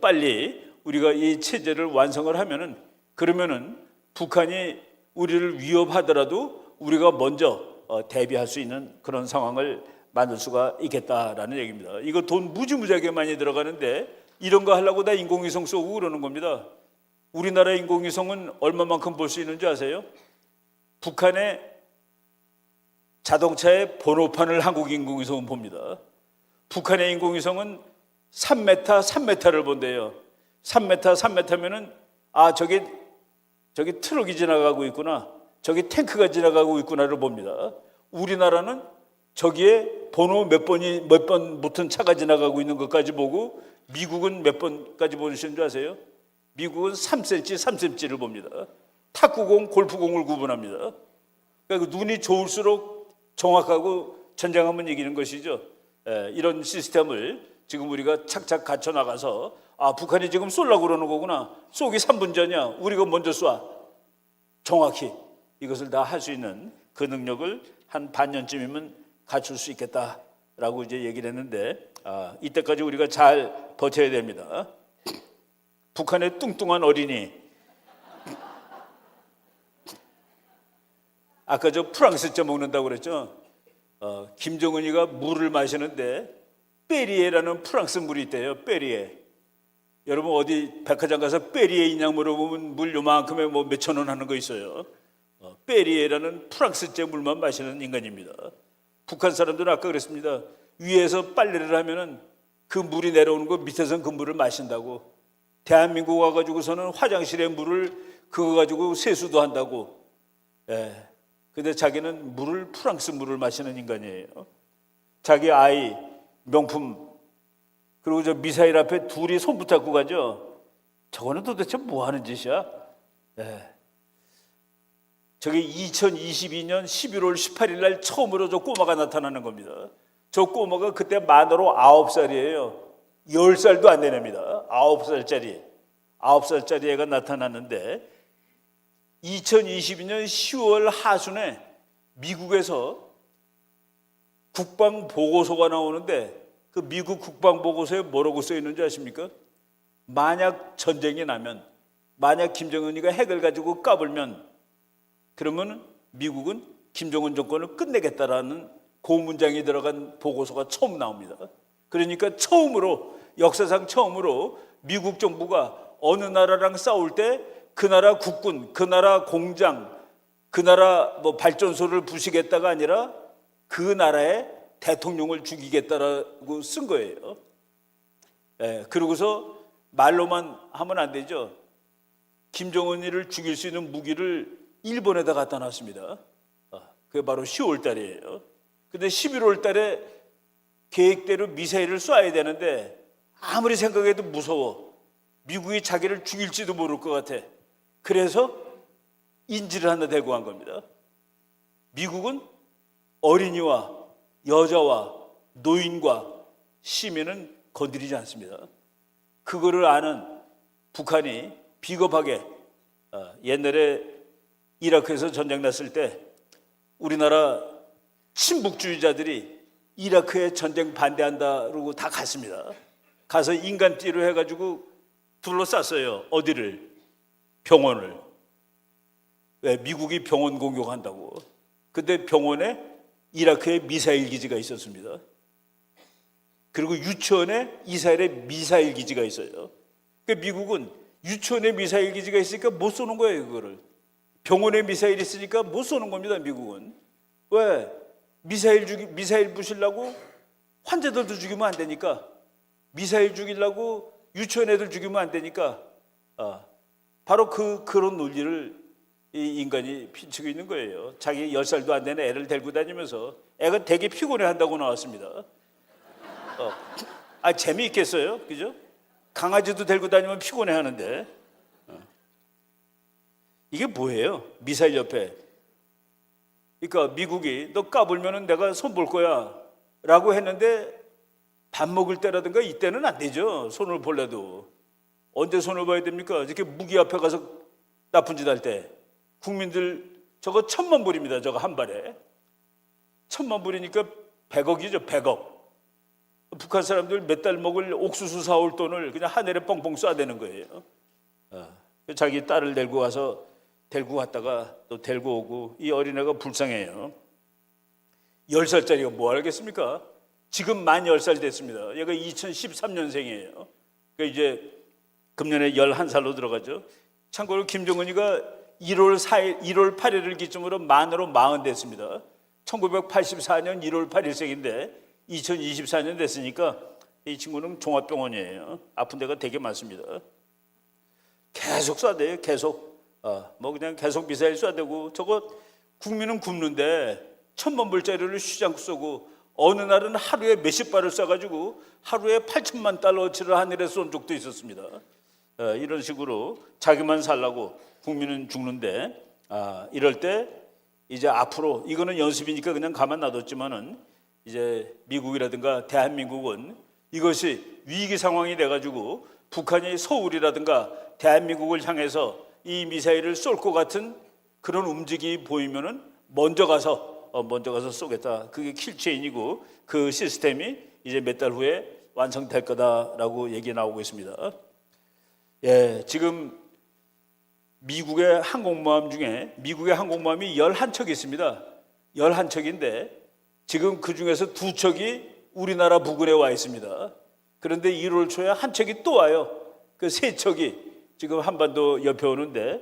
빨리 우리가 이 체제를 완성을 하면은 그러면은 북한이 우리를 위협하더라도 우리가 먼저 대비할 수 있는 그런 상황을 만들 수가 있겠다라는 얘기입니다. 이거 돈 무지무지하게 많이 들어가는데 이런 거 하려고 다 인공위성 쏘고 그러는 겁니다. 우리나라 인공위성은 얼마만큼 볼 수 있는지 아세요? 북한의 자동차의 번호판을 한국 인공위성은 봅니다. 북한의 인공위성은 3m, 3m를 본대요. 3m, 3m면은 저기 트럭이 지나가고 있구나, 저기 탱크가 지나가고 있구나를 봅니다. 우리나라는 저기에 번호 몇 번 붙은 차가 지나가고 있는 것까지 보고, 미국은 몇 번까지 보시는 줄 아세요? 미국은 3cm, 3cm를 봅니다. 탁구공, 골프공을 구분합니다. 그러니까 눈이 좋을수록 정확하고 전쟁하면 이기는 것이죠. 이런 시스템을 지금 우리가 착착 갖춰 나가서 북한이 지금 쏠라고 그러는 거구나, 쏘기 3분 전이야, 우리가 먼저 쏴, 정확히 이것을 다 할 수 있는 그 능력을 한 반년쯤이면 갖출 수 있겠다라고 이제 얘기를 했는데, 이때까지 우리가 잘 버텨야 됩니다. 북한의 뚱뚱한 어린이, 아까 저 프랑스째 먹는다고 그랬죠. 김정은이가 물을 마시는데 빼리에라는 프랑스 물이 있대요. 빼리에. 여러분 어디 백화점 가서 빼리에 있냐고 물어보면 물 요만큼에 뭐 몇천 원 하는 거 있어요. 빼리에라는 프랑스제 물만 마시는 인간입니다. 북한 사람들은 아까 그랬습니다. 위에서 빨래를 하면은 그 물이 내려오는 거 밑에서는 그 물을 마신다고. 대한민국 와가지고서는 화장실에 물을 그거 가지고 세수도 한다고. 근데 자기는 물을, 프랑스 물을 마시는 인간이에요. 자기 아이 명품, 그리고 저 미사일 앞에 둘이 손 붙잡고 가죠. 저거는 도대체 뭐 하는 짓이야? 저게 2022년 11월 18일 날 처음으로 저 꼬마가 나타나는 겁니다. 저 꼬마가 그때 만으로 9살이에요. 10살도 안 되냅니다. 9살짜리 애가 나타났는데, 2022년 10월 하순에 미국에서 국방보고서가 나오는데, 그 미국 국방보고서에 뭐라고 써 있는지 아십니까? 만약 전쟁이 나면, 만약 김정은이가 핵을 가지고 까불면, 그러면 미국은 김정은 정권을 끝내겠다라는 그 문장이 들어간 보고서가 처음 나옵니다. 그러니까 처음으로, 역사상 처음으로 미국 정부가 어느 나라랑 싸울 때 그 나라 국군, 그 나라 공장, 그 나라 뭐 발전소를 부수겠다가 아니라 그 나라의 대통령을 죽이겠다라고 쓴 거예요. 그러고서 말로만 하면 안 되죠. 김정은이를 죽일 수 있는 무기를 일본에다 갖다 놨습니다. 그게 바로 10월 달이에요. 근데 11월 달에 계획대로 미사일을 쏴야 되는데, 아무리 생각해도 무서워. 미국이 자기를 죽일지도 모를 것 같아. 그래서 인질을 하나 데리고 간 겁니다. 미국은 어린이와 여자와 노인과 시민은 건드리지 않습니다. 그거를 아는 북한이 비겁하게, 옛날에 이라크에서 전쟁 났을 때 우리나라 친북주의자들이 이라크에 전쟁 반대한다 그러고 다 갔습니다. 가서 인간띠로 해가지고 둘러쌌어요. 어디를? 병원을. 왜? 미국이 병원 공격한다고. 근데 병원에 이라크에 미사일 기지가 있었습니다. 그리고 유치원에 이스라엘의 미사일 기지가 있어요. 그러니까 미국은 유치원에 미사일 기지가 있으니까 못 쏘는 거예요. 그거를. 병원에 미사일이 있으니까 못 쏘는 겁니다. 미국은. 왜? 미사일 부시려고 환자들도 죽이면 안 되니까, 미사일 죽이려고 유치원 애들 죽이면 안 되니까, 바로 그런 논리를 이 인간이 펼치고 있는 거예요. 자기 10살도 안 되는 애를 데리고 다니면서, 애가 되게 피곤해 한다고 나왔습니다. 재미있겠어요? 그죠? 강아지도 데리고 다니면 피곤해 하는데, 이게 뭐예요? 미사일 옆에. 그러니까 미국이 너 까불면은 내가 손 볼 거야 라고 했는데, 밥 먹을 때라든가 이때는 안 되죠. 손을 볼래도. 언제 손을 봐야 됩니까? 이렇게 무기 앞에 가서 나쁜 짓 할 때. 국민들 저거 1,000만 불입니다. 저거 한 발에 1,000만 불이니까 100억이죠. 100억. 북한 사람들 몇 달 먹을 옥수수 사올 돈을 그냥 하늘에 뻥뻥 쏴대는 거예요. 자기 딸을 데리고 가서 데리고 갔다가 또 데리고 오고, 이 어린애가 불쌍해요. 10살짜리가 뭐 알겠습니까? 지금 만 10살 됐습니다. 얘가 2013년생이에요. 그러니까 이제 금년에 11살로 들어가죠. 참고로 김정은이가 1월 4일, 1월 8일을 기점으로 만으로 40 됐습니다. 1984년 1월 8일생인데 2024년 됐으니까 이 친구는 종합병원이에요. 아픈 데가 되게 많습니다. 계속 쏴대요. 계속. 뭐 그냥 계속 미사일 쏴대고, 저거 국민은 굶는데 1,000만 불짜리를 쉬지 않고 쏘고, 어느 날은 하루에 몇십 발을 쏴가지고 하루에 8천만 달러어치를 하늘에 쏜 적도 있었습니다. 이런 식으로 자기만 살라고 국민은 죽는데, 이럴 때 이제 앞으로, 이거는 연습이니까 그냥 가만 놔뒀지만은, 이제 미국이라든가 대한민국은 이것이 위기 상황이 돼가지고 북한이 서울이라든가 대한민국을 향해서 이 미사일을 쏠 것 같은 그런 움직임이 보이면은 먼저 가서 쏘겠다. 그게 킬체인이고, 그 시스템이 이제 몇 달 후에 완성될 거다라고 얘기 나오고 있습니다. 예, 지금 미국의 항공모함 중에, 미국의 항공모함이 11척이 있습니다. 11척인데 지금 그 중에서 2척이 우리나라 부근에 와 있습니다. 그런데 1월 초에 한 척이 또 와요. 그 3척이 지금 한반도 옆에 오는데,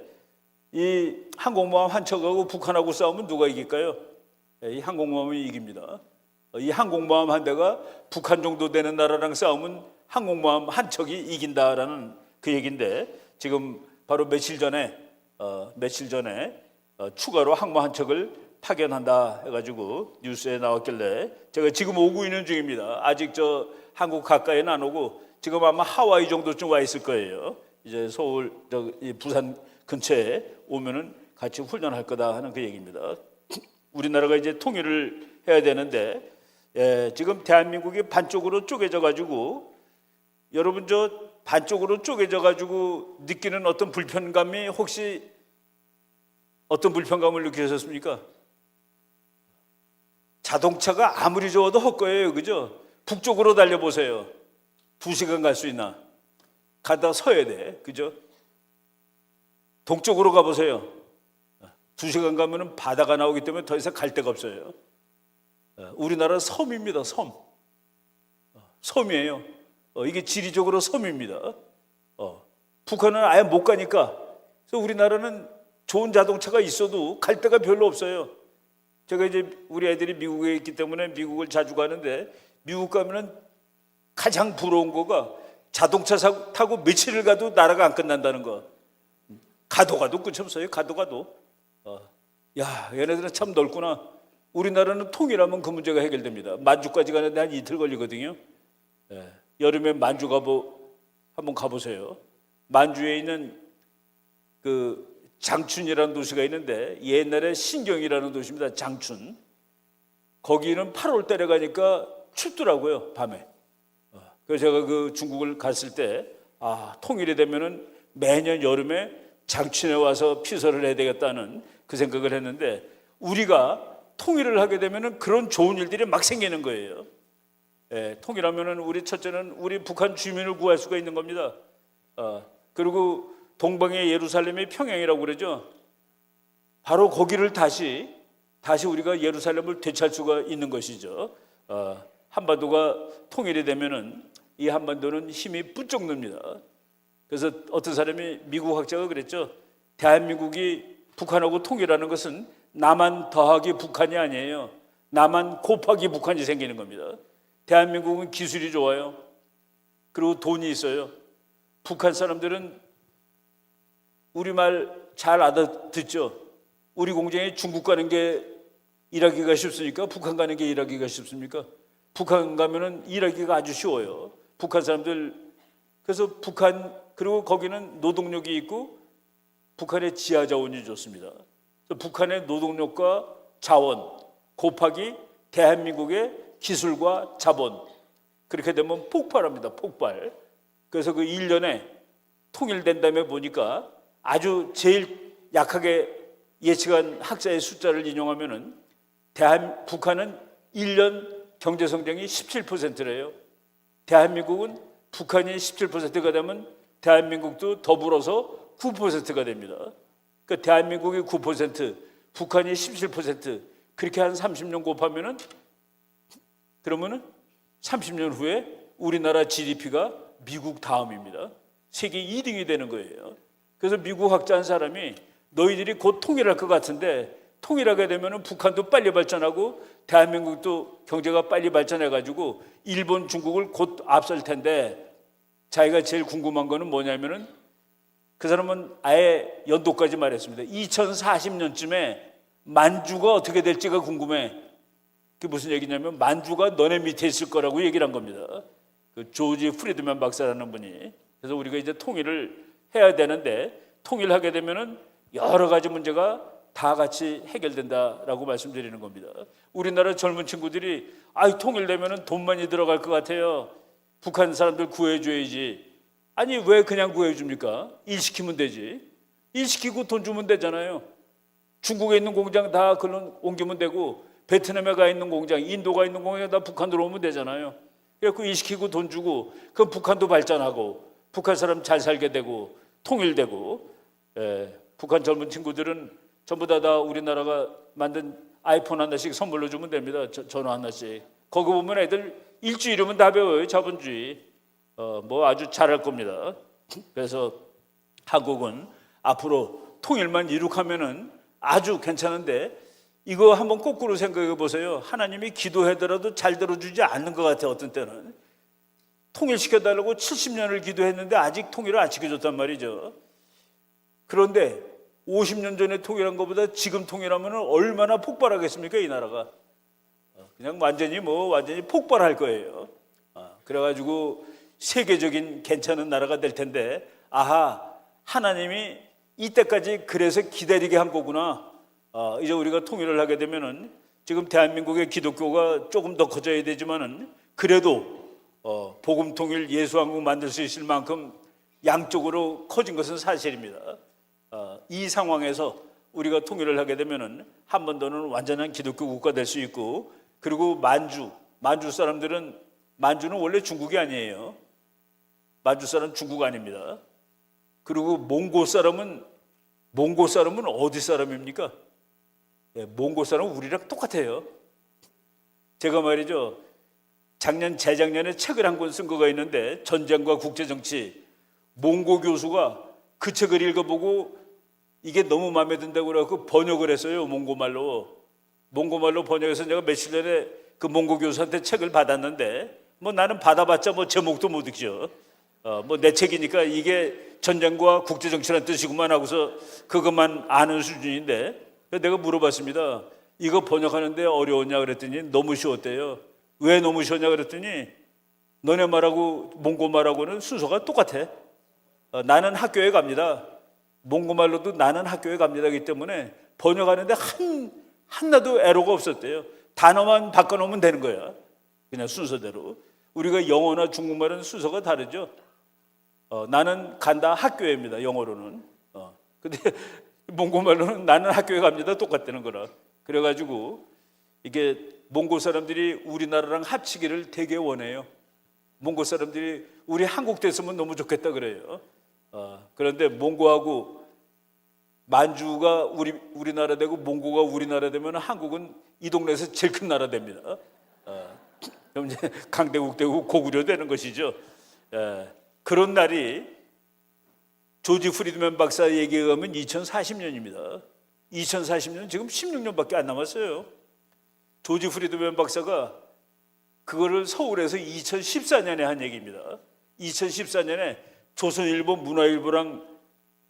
이 항공모함 한 척하고 북한하고 싸우면 누가 이길까요? 이 항공모함이 이깁니다. 이 항공모함 한 대가 북한 정도 되는 나라랑 싸우면 항공모함 한 척이 이긴다라는 그 얘기인데, 지금 바로 며칠 전에 추가로 항모 한 척을 파견한다 해가지고 뉴스에 나왔길래 제가 지금 오고 있는 중입니다. 아직 저 한국 가까이는 안 오고 지금 아마 하와이 정도쯤 와 있을 거예요. 이제 서울, 부산 근처에 오면은 같이 훈련할 거다 하는 그 얘기입니다. 우리나라가 이제 통일을 해야 되는데, 지금 대한민국이 반쪽으로 쪼개져 가지고, 여러분 저 반쪽으로 쪼개져 가지고 느끼는 어떤 불편감이, 혹시 어떤 불편감을 느끼셨습니까? 자동차가 아무리 좋아도 헛거예요, 그죠? 북쪽으로 달려보세요. 2시간 갈 수 있나? 가다 서야 돼, 그죠? 동쪽으로 가보세요. 2시간 가면은 바다가 나오기 때문에 더 이상 갈 데가 없어요. 우리나라 섬입니다, 섬. 섬이에요. 이게 지리적으로 섬입니다. 북한은 아예 못 가니까. 그래서 우리나라는 좋은 자동차가 있어도 갈 데가 별로 없어요. 제가 이제 우리 애들이 미국에 있기 때문에 미국을 자주 가는데, 미국 가면은 가장 부러운 거가 자동차 타고 며칠을 가도 나라가 안 끝난다는 거. 가도 끝이 없어요. 가도. 야, 얘네들은 참 넓구나. 우리나라는 통일하면 그 문제가 해결됩니다. 만주까지 가는데 한 이틀 걸리거든요. 여름에 만주 한번 가보세요. 만주에 있는 그 장춘이라는 도시가 있는데, 옛날에 신경이라는 도시입니다. 장춘. 거기는 8월 달에 가니까 춥더라고요, 밤에. 그래서 제가 그 중국을 갔을 때, 통일이 되면은 매년 여름에 장춘에 와서 피서를 해야 되겠다는 그 생각을 했는데, 우리가 통일을 하게 되면은 그런 좋은 일들이 막 생기는 거예요. 통일하면은 우리 첫째는 우리 북한 주민을 구할 수가 있는 겁니다. 그리고 동방의 예루살렘이 평양이라고 그러죠. 바로 거기를 다시 우리가 예루살렘을 되찾을 수가 있는 것이죠. 한반도가 통일이 되면은 이 한반도는 힘이 부쩍 늡니다. 그래서 어떤 사람이, 미국 학자가 그랬죠. 대한민국이 북한하고 통일하는 것은 남한 더하기 북한이 아니에요. 남한 곱하기 북한이 생기는 겁니다. 대한민국은 기술이 좋아요. 그리고 돈이 있어요. 북한 사람들은 우리말 잘 알아듣죠. 우리 공장에 중국 가는 게 일하기가 쉽습니까? 북한 가는 게 일하기가 쉽습니까? 북한 가면은 일하기가 아주 쉬워요. 북한 사람들. 그래서 그리고 거기는 노동력이 있고 북한의 지하 자원이 좋습니다. 북한의 노동력과 자원 곱하기 대한민국의 기술과 자본, 그렇게 되면 폭발합니다. 폭발. 그래서 그 1년에 통일된 다음에 보니까 아주 제일 약하게 예측한 학자의 숫자를 인용하면은 북한은 1년 경제 성장이 17%래요. 대한민국은 북한이 17%가 되면 대한민국도 더불어서 9%가 됩니다. 그러니까 대한민국이 9%, 북한이 17%, 그렇게 한 30년 곱하면은, 그러면은 30년 후에 우리나라 GDP가 미국 다음입니다. 세계 2등이 되는 거예요. 그래서 미국 학자 한 사람이 너희들이 곧 통일할 것 같은데 통일하게 되면 북한도 빨리 발전하고 대한민국도 경제가 빨리 발전해가지고 일본, 중국을 곧 앞설 텐데 자기가 제일 궁금한 거는 뭐냐면은 그 사람은 아예 연도까지 말했습니다. 2040년쯤에 만주가 어떻게 될지가 궁금해. 그게 무슨 얘기냐면 만주가 너네 밑에 있을 거라고 얘기를 한 겁니다. 그 조지 프리드맨 박사라는 분이. 그래서 우리가 이제 통일을 해야 되는데 통일하게 되면은 여러 가지 문제가 다 같이 해결된다라고 말씀드리는 겁니다. 우리나라 젊은 친구들이 통일되면은 돈 많이 들어갈 것 같아요. 북한 사람들 구해줘야지. 아니 왜 그냥 구해줍니까? 일 시키면 되지. 일 시키고 돈 주면 되잖아요. 중국에 있는 공장 다 그런 옮기면 되고 베트남에 가 있는 공장, 인도가 있는 공장 다 북한으로 오면 되잖아요. 그래서 일 시키고 돈 주고 그럼 북한도 발전하고 북한 사람 잘 살게 되고 통일되고 북한 젊은 친구들은 전부 다 우리나라가 만든 아이폰 하나씩 선물로 주면 됩니다. 전화 하나씩. 거기 보면 애들 일주일이면 다 배워요. 자본주의. 뭐 아주 잘할 겁니다. 그래서 한국은 앞으로 통일만 이룩하면은 아주 괜찮은데 이거 한번 거꾸로 생각해 보세요. 하나님이 기도하더라도 잘 들어주지 않는 것 같아요. 어떤 때는 통일시켜달라고 70년을 기도했는데 아직 통일을 안 시켜줬단 말이죠. 그런데 50년 전에 통일한 것보다 지금 통일하면 얼마나 폭발하겠습니까? 이 나라가 그냥 완전히 폭발할 거예요. 그래가지고 세계적인 괜찮은 나라가 될 텐데 하나님이 이때까지 그래서 기다리게 한 거구나. 이제 우리가 통일을 하게 되면은 지금 대한민국의 기독교가 조금 더 커져야 되지만은 그래도 복음 통일 예수왕국 만들 수 있을 만큼 양쪽으로 커진 것은 사실입니다. 이 상황에서 우리가 통일을 하게 되면은 한 번 더는 완전한 기독교 국가 될 수 있고 그리고 만주 사람들은 만주는 원래 중국이 아니에요. 만주 사람 중국 아닙니다. 그리고 몽고 사람은 어디 사람입니까? 몽고 사람은 우리랑 똑같아요. 제가 말이죠. 재작년에 책을 한 권 쓴 거가 있는데 전쟁과 국제정치. 몽고 교수가 그 책을 읽어보고 이게 너무 마음에 든다고 그래서 번역을 했어요. 몽고말로 번역해서 내가 며칠 전에 그 몽고 교수한테 책을 받았는데 나는 받아봤자 제목도 못 읽죠. 내 책이니까 이게 전쟁과 국제정치라는 뜻이구만 하고서 그것만 아는 수준인데 내가 물어봤습니다. 이거 번역하는데 어려웠냐 그랬더니 너무 쉬웠대요. 왜 너무 쉬웠냐 그랬더니 너네 말하고 몽고 말하고는 순서가 똑같아. 나는 학교에 갑니다. 몽고말로도 나는 학교에 갑니다기 때문에 번역하는데 하나도 에러가 없었대요. 단어만 바꿔놓으면 되는 거야. 그냥 순서대로. 우리가 영어나 중국말은 순서가 다르죠. 나는 간다 학교에입니다. 영어로는. 근데 몽고말로는 나는 학교에 갑니다. 똑같다는 거라. 그래가지고 이게 몽고 사람들이 우리나라랑 합치기를 되게 원해요. 몽고 사람들이 우리 한국 됐으면 너무 좋겠다 그래요. 그런데 몽고하고 만주가 우리나라 되고 몽고가 우리나라 되면 한국은 이 동네에서 제일 큰 나라 됩니다. 그럼 이제 강대국 되고 고구려 되는 것이죠. 그런 날이 조지 프리드맨 박사 얘기에 의하면 2040년입니다. 2040년 지금 16년밖에 안 남았어요. 조지 프리드맨 박사가 그거를 서울에서 2014년에 한 얘기입니다. 2014년에 조선일보, 문화일보랑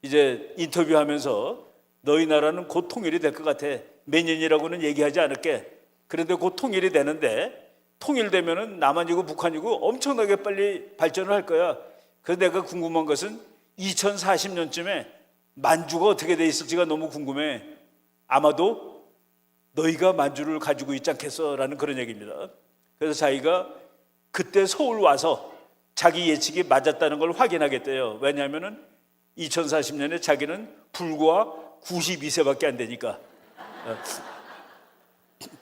이제 인터뷰하면서 너희 나라는 곧 통일이 될 것 같아. 몇 년이라고는 얘기하지 않을게. 그런데 곧 통일이 되는데 통일되면은 남한이고 북한이고 엄청나게 빨리 발전을 할 거야. 그래서 내가 궁금한 것은 2040년쯤에 만주가 어떻게 돼 있을지가 너무 궁금해. 아마도 너희가 만주를 가지고 있지 않겠어? 라는 그런 얘기입니다. 그래서 자기가 그때 서울 와서 자기 예측이 맞았다는 걸 확인하겠대요. 왜냐하면 2040년에 자기는 불과 92세밖에 안 되니까.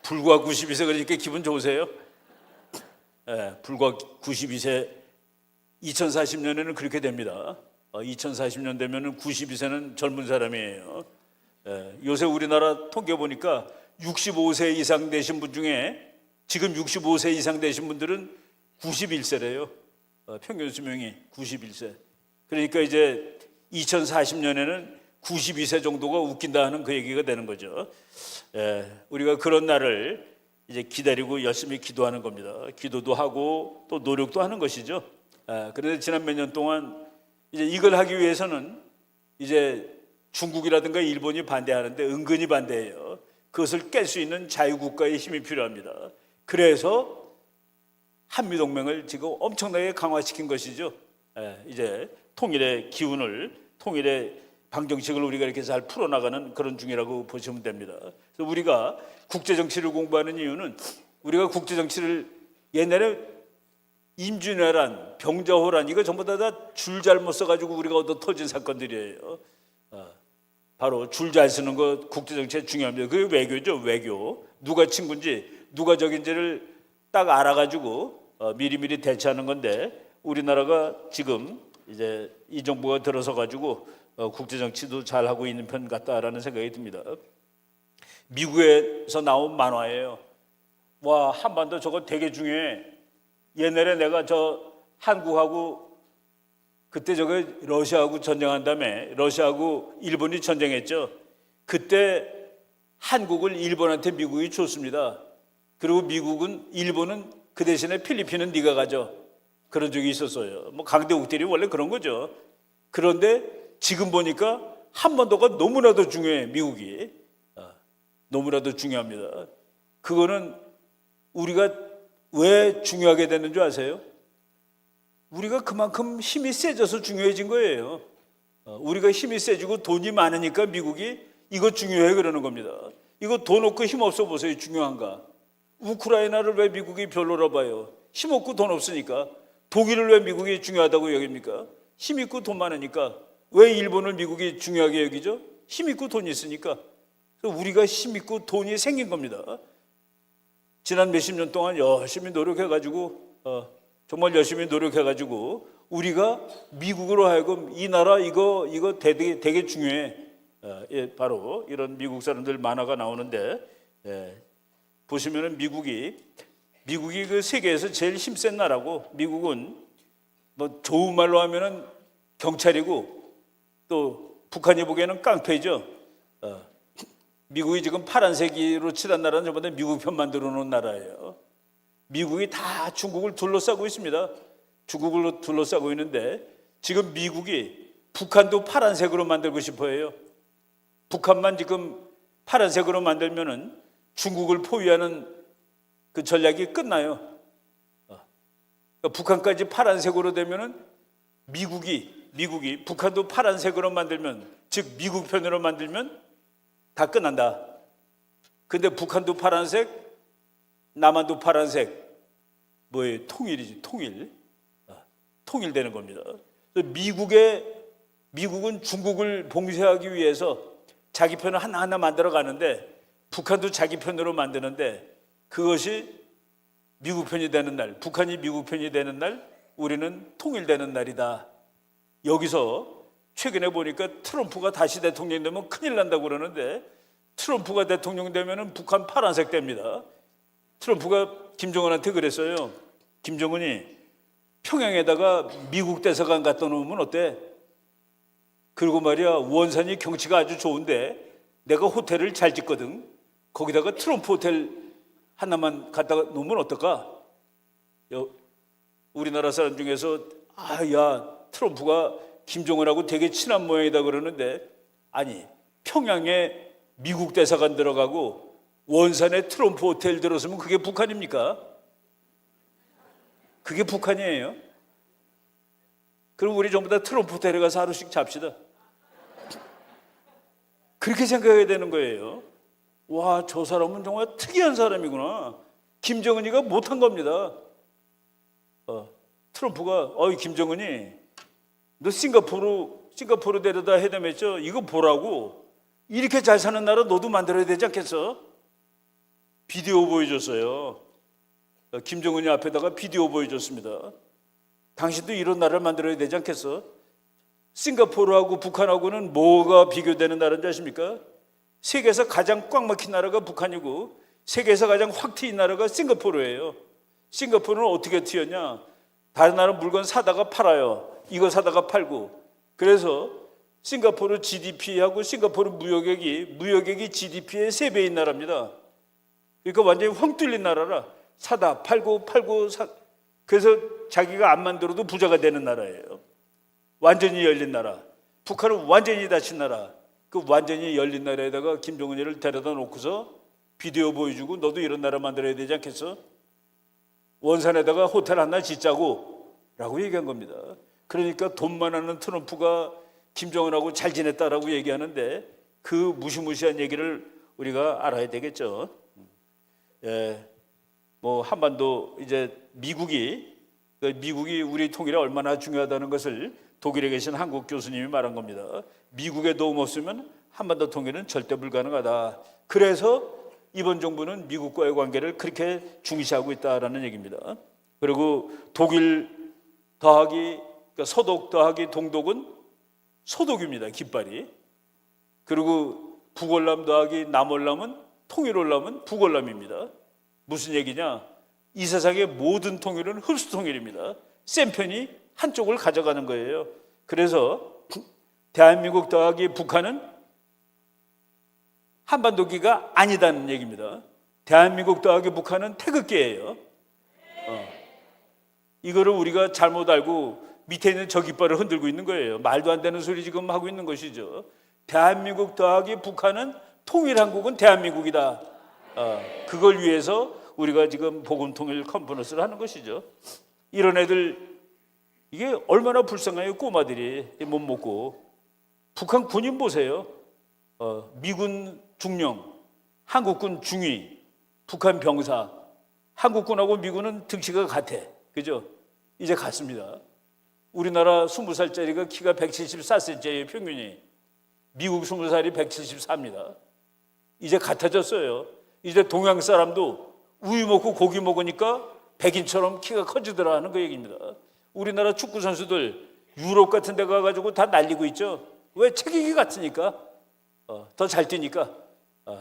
불과 92세 그러니까 기분 좋으세요? 불과 92세 2040년에는 그렇게 됩니다. 2040년 되면 92세는 젊은 사람이에요. 요새 우리나라 통계 보니까 65세 이상 되신 분 중에 지금 65세 이상 되신 분들은 91세래요. 평균 수명이 91세. 그러니까 이제 2040년에는 92세 정도가 웃긴다 하는 그 얘기가 되는 거죠. 우리가 그런 날을 이제 기다리고 열심히 기도하는 겁니다. 기도도 하고 또 노력도 하는 것이죠. 그런데 지난 몇 년 동안 이제 이걸 하기 위해서는 이제 중국이라든가 일본이 반대하는데 은근히 반대해요. 그것을 깰 수 있는 자유국가의 힘이 필요합니다. 그래서 한미동맹을 지금 엄청나게 강화시킨 것이죠. 이제 통일의 기운을, 통일의 방정식을 우리가 이렇게 잘 풀어나가는 그런 중이라고 보시면 됩니다. 그래서 우리가 국제정치를 공부하는 이유는 우리가 국제정치를 옛날에 임진왜란, 병자호란 이거 전부 다 줄 잘못 써가지고 우리가 얻어 터진 사건들이에요. 바로 줄 잘 쓰는 거 국제정치에 중요합니다. 그게 외교죠. 외교. 누가 친구인지 누가 적인지를 딱 알아가지고 미리미리 대처하는 건데 우리나라가 지금 이제 이 정부가 들어서 가지고 국제정치도 잘 하고 있는 편 같다라는 생각이 듭니다. 미국에서 나온 만화예요. 와, 한반도 저거 되게 중요해. 옛날에 내가 저 한국하고 그때 저거 러시아하고 전쟁한 다음에 러시아하고 일본이 전쟁했죠. 그때 한국을 일본한테 미국이 줬습니다. 그리고 일본은 그 대신에 필리핀은 네가 가져. 그런 적이 있었어요. 뭐 강대국들이 원래 그런 거죠. 그런데 지금 보니까 한반도가 너무나도 중요해. 미국이 너무나도 중요합니다. 그거는 우리가 왜 중요하게 되는 줄 아세요? 우리가 그만큼 힘이 세져서 중요해진 거예요. 우리가 힘이 세지고 돈이 많으니까 미국이 이거 중요해 그러는 겁니다. 이거 돈 없고 힘 없어 보세요. 중요한가? 우크라이나를 왜 미국이 별로라 봐요? 힘 없고 돈 없으니까. 독일을 왜 미국이 중요하다고 여깁니까? 힘 있고 돈 많으니까. 왜 일본을 미국이 중요하게 여기죠? 힘 있고 돈이 있으니까. 우리가 힘 있고 돈이 생긴 겁니다. 지난 몇십 년 동안 열심히 노력해가지고 정말 열심히 노력해가지고 우리가 미국으로 하여금 이 나라 이거 되게 중요해. 바로 이런 미국 사람들 만화가 나오는데 보시면은 미국이 그 세계에서 제일 힘센 나라고 미국은 뭐 좋은 말로 하면은 경찰이고 또 북한이 보기에는 깡패죠. 미국이 지금 파란색으로 칠한 나라는 저번에 미국 편 만들어 놓은 나라예요. 미국이 다 중국을 둘러싸고 있습니다. 중국을 둘러싸고 있는데 지금 미국이 북한도 파란색으로 만들고 싶어 해요. 북한만 지금 파란색으로 만들면은 중국을 포위하는 그 전략이 끝나요. 그러니까 북한까지 파란색으로 되면은 미국이 북한도 파란색으로 만들면, 즉 미국 편으로 만들면 다 끝난다. 근데 북한도 파란색, 남한도 파란색, 뭐예요? 통일이지, 통일. 통일되는 겁니다. 미국은 중국을 봉쇄하기 위해서 자기 편을 하나하나 만들어 가는데 북한도 자기 편으로 만드는데 그것이 미국 편이 되는 날, 북한이 미국 편이 되는 날, 우리는 통일되는 날이다. 여기서 최근에 보니까 트럼프가 다시 대통령 되면 큰일 난다고 그러는데 트럼프가 대통령 되면 북한 파란색 됩니다. 트럼프가 김정은한테 그랬어요. 김정은이 평양에다가 미국 대사관 갖다 놓으면 어때? 그리고 말이야, 원산이 경치가 아주 좋은데 내가 호텔을 잘 짓거든. 거기다가 트럼프 호텔 하나만 갖다가 놓으면 어떨까? 우리나라 사람 중에서 야, 트럼프가 김정은하고 되게 친한 모양이다 그러는데, 아니, 평양에 미국 대사관 들어가고 원산에 트럼프 호텔 들어서면 그게 북한입니까? 그게 북한이에요. 그럼 우리 전부 다 트럼프 호텔에 가서 하루씩 잡시다. 그렇게 생각해야 되는 거예요. 와, 저 사람은 정말 특이한 사람이구나. 김정은이가 못한 겁니다. 트럼프가 김정은이 너 싱가포르 데려다 해담했죠? 이거 보라고. 이렇게 잘 사는 나라 너도 만들어야 되지 않겠어? 비디오 보여줬어요. 김정은이 앞에다가 비디오 보여줬습니다. 당신도 이런 나라를 만들어야 되지 않겠어? 싱가포르하고 북한하고는 뭐가 비교되는 나라인지 아십니까? 세계에서 가장 꽉 막힌 나라가 북한이고 세계에서 가장 확 트인 나라가 싱가포르예요. 싱가포르는 어떻게 튀었냐? 다른 나라 물건 사다가 팔아요. 이거 사다가 팔고. 그래서 싱가포르 GDP하고 싱가포르 무역액이 GDP의 3배인 나라입니다. 그러니까 완전히 황 뚫린 나라라. 사다 팔고 그래서 자기가 안 만들어도 부자가 되는 나라예요. 완전히 열린 나라. 북한은 완전히 닫힌 나라. 그 완전히 열린 나라에다가 김정은이를 데려다 놓고서 비디오 보여주고 너도 이런 나라 만들어야 되지 않겠어? 원산에다가 호텔 하나 짓자고 라고 얘기한 겁니다. 그러니까 돈만 하는 트럼프가 김정은하고 잘 지냈다라고 얘기하는데 그 무시무시한 얘기를 우리가 알아야 되겠죠. 뭐 한반도 이제 미국이 우리 통일에 얼마나 중요하다는 것을 독일에 계신 한국 교수님이 말한 겁니다. 미국의 도움 없으면 한반도 통일은 절대 불가능하다. 그래서 이번 정부는 미국과의 관계를 그렇게 중시하고 있다라는 얘기입니다. 그리고 독일 더하기 그러니까 서독 더하기 동독은 소독입니다. 깃발이. 그리고 북월남 더하기 남월남은 통일월남은 북월남입니다. 무슨 얘기냐? 이 세상의 모든 통일은 흡수 통일입니다. 센 편이 한쪽을 가져가는 거예요. 그래서 대한민국 더하기 북한은 한반도기가 아니다는 얘기입니다. 대한민국 더하기 북한은 태극기예요. 이거를 우리가 잘못 알고 밑에 있는 저 깃발을 흔들고 있는 거예요. 말도 안 되는 소리 지금 하고 있는 것이죠. 대한민국 더하기 북한은 통일한국은 대한민국이다. 그걸 위해서 우리가 지금 복음통일 컨퍼런스를 하는 것이죠. 이런 애들 이게 얼마나 불쌍해요. 꼬마들이 못 먹고. 북한 군인 보세요. 미군 중령, 한국군 중위, 북한 병사. 한국군하고 미군은 등치가 같아. 그죠? 이제 같습니다. 우리나라 20살짜리가 키가 174cm예요. 평균이. 미국 20살이 174입니다. 이제 같아졌어요. 이제 동양 사람도 우유 먹고 고기 먹으니까 백인처럼 키가 커지더라 하는 그 얘기입니다. 우리나라 축구 선수들 유럽 같은 데 가가지고 다 날리고 있죠. 왜? 체격이 같으니까. 더 잘 뛰니까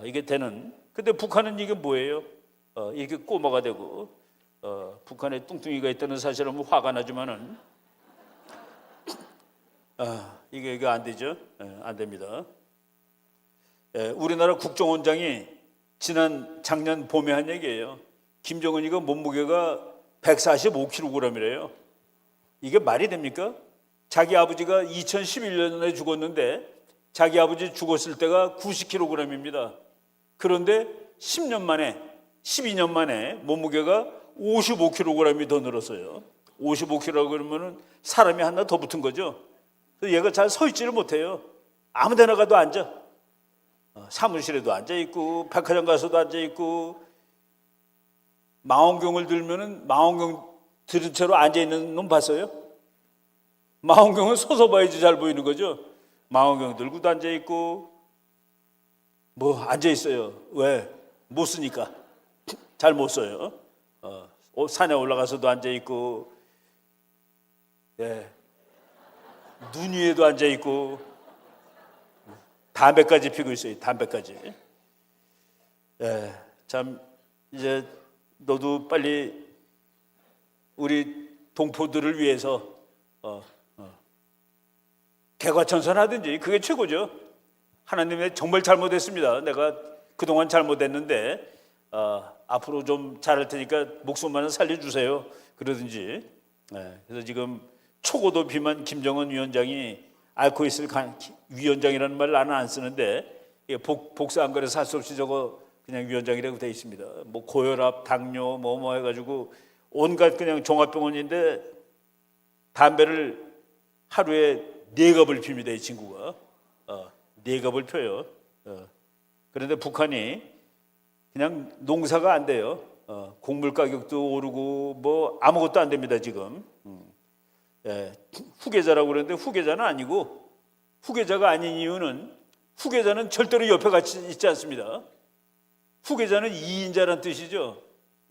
이게 되는. 근데 북한은 이게 뭐예요? 이렇게 꼬마가 되고 북한에 뚱뚱이가 있다는 사실은 화가 나지만은 이게 안 되죠. 안 됩니다. 우리나라 국정원장이 작년 봄에 한 얘기예요. 김정은이가 몸무게가 145kg이래요. 이게 말이 됩니까? 자기 아버지가 2011년에 죽었는데 자기 아버지 죽었을 때가 90kg입니다. 그런데 10년 만에 12년 만에 몸무게가 55kg이 더 늘었어요. 55kg 그러면은 사람이 하나 더 붙은 거죠. 그래서 얘가 잘 서 있지를 못해요. 아무 데나 가도 앉아. 사무실에도 앉아 있고 백화점 가서도 앉아 있고 망원경을 들면은 망원경 들은 채로 앉아 있는 놈 봤어요? 망원경은 서서 봐야지 잘 보이는 거죠. 망원경 들고도 앉아 있고 뭐 앉아 있어요. 왜? 못 쓰니까. 잘 못 써요. 산에 올라가서도 앉아 있고, 눈 위에도 앉아 있고, 담배까지 피고 있어요. 담배까지. 참 이제 너도 빨리 우리 동포들을 위해서 개과천선하든지 그게 최고죠. 하나님의 정말 잘못했습니다. 내가 그동안 잘못했는데 앞으로 좀 잘할 테니까 목숨만은 살려주세요. 그러든지. 그래서 지금 초고도 비만 김정은 위원장이 앓고 있을 위원장이라는 말을 나는 안 쓰는데 복사 안 그래서 할 수 없이 저거 그냥 위원장이라고 돼 있습니다. 뭐 고혈압, 당뇨 뭐 해가지고 온갖 그냥 종합병원인데 담배를 하루에 4갑을 핍니다. 이 친구가 4갑을 펴요. 그런데 북한이 그냥 농사가 안 돼요. 곡물 가격도 오르고 뭐 아무것도 안 됩니다. 지금. 후계자라고 그러는데 후계자는 아니고, 후계자가 아닌 이유는 후계자는 절대로 옆에 같이 있지 않습니다. 후계자는 2인자란 뜻이죠.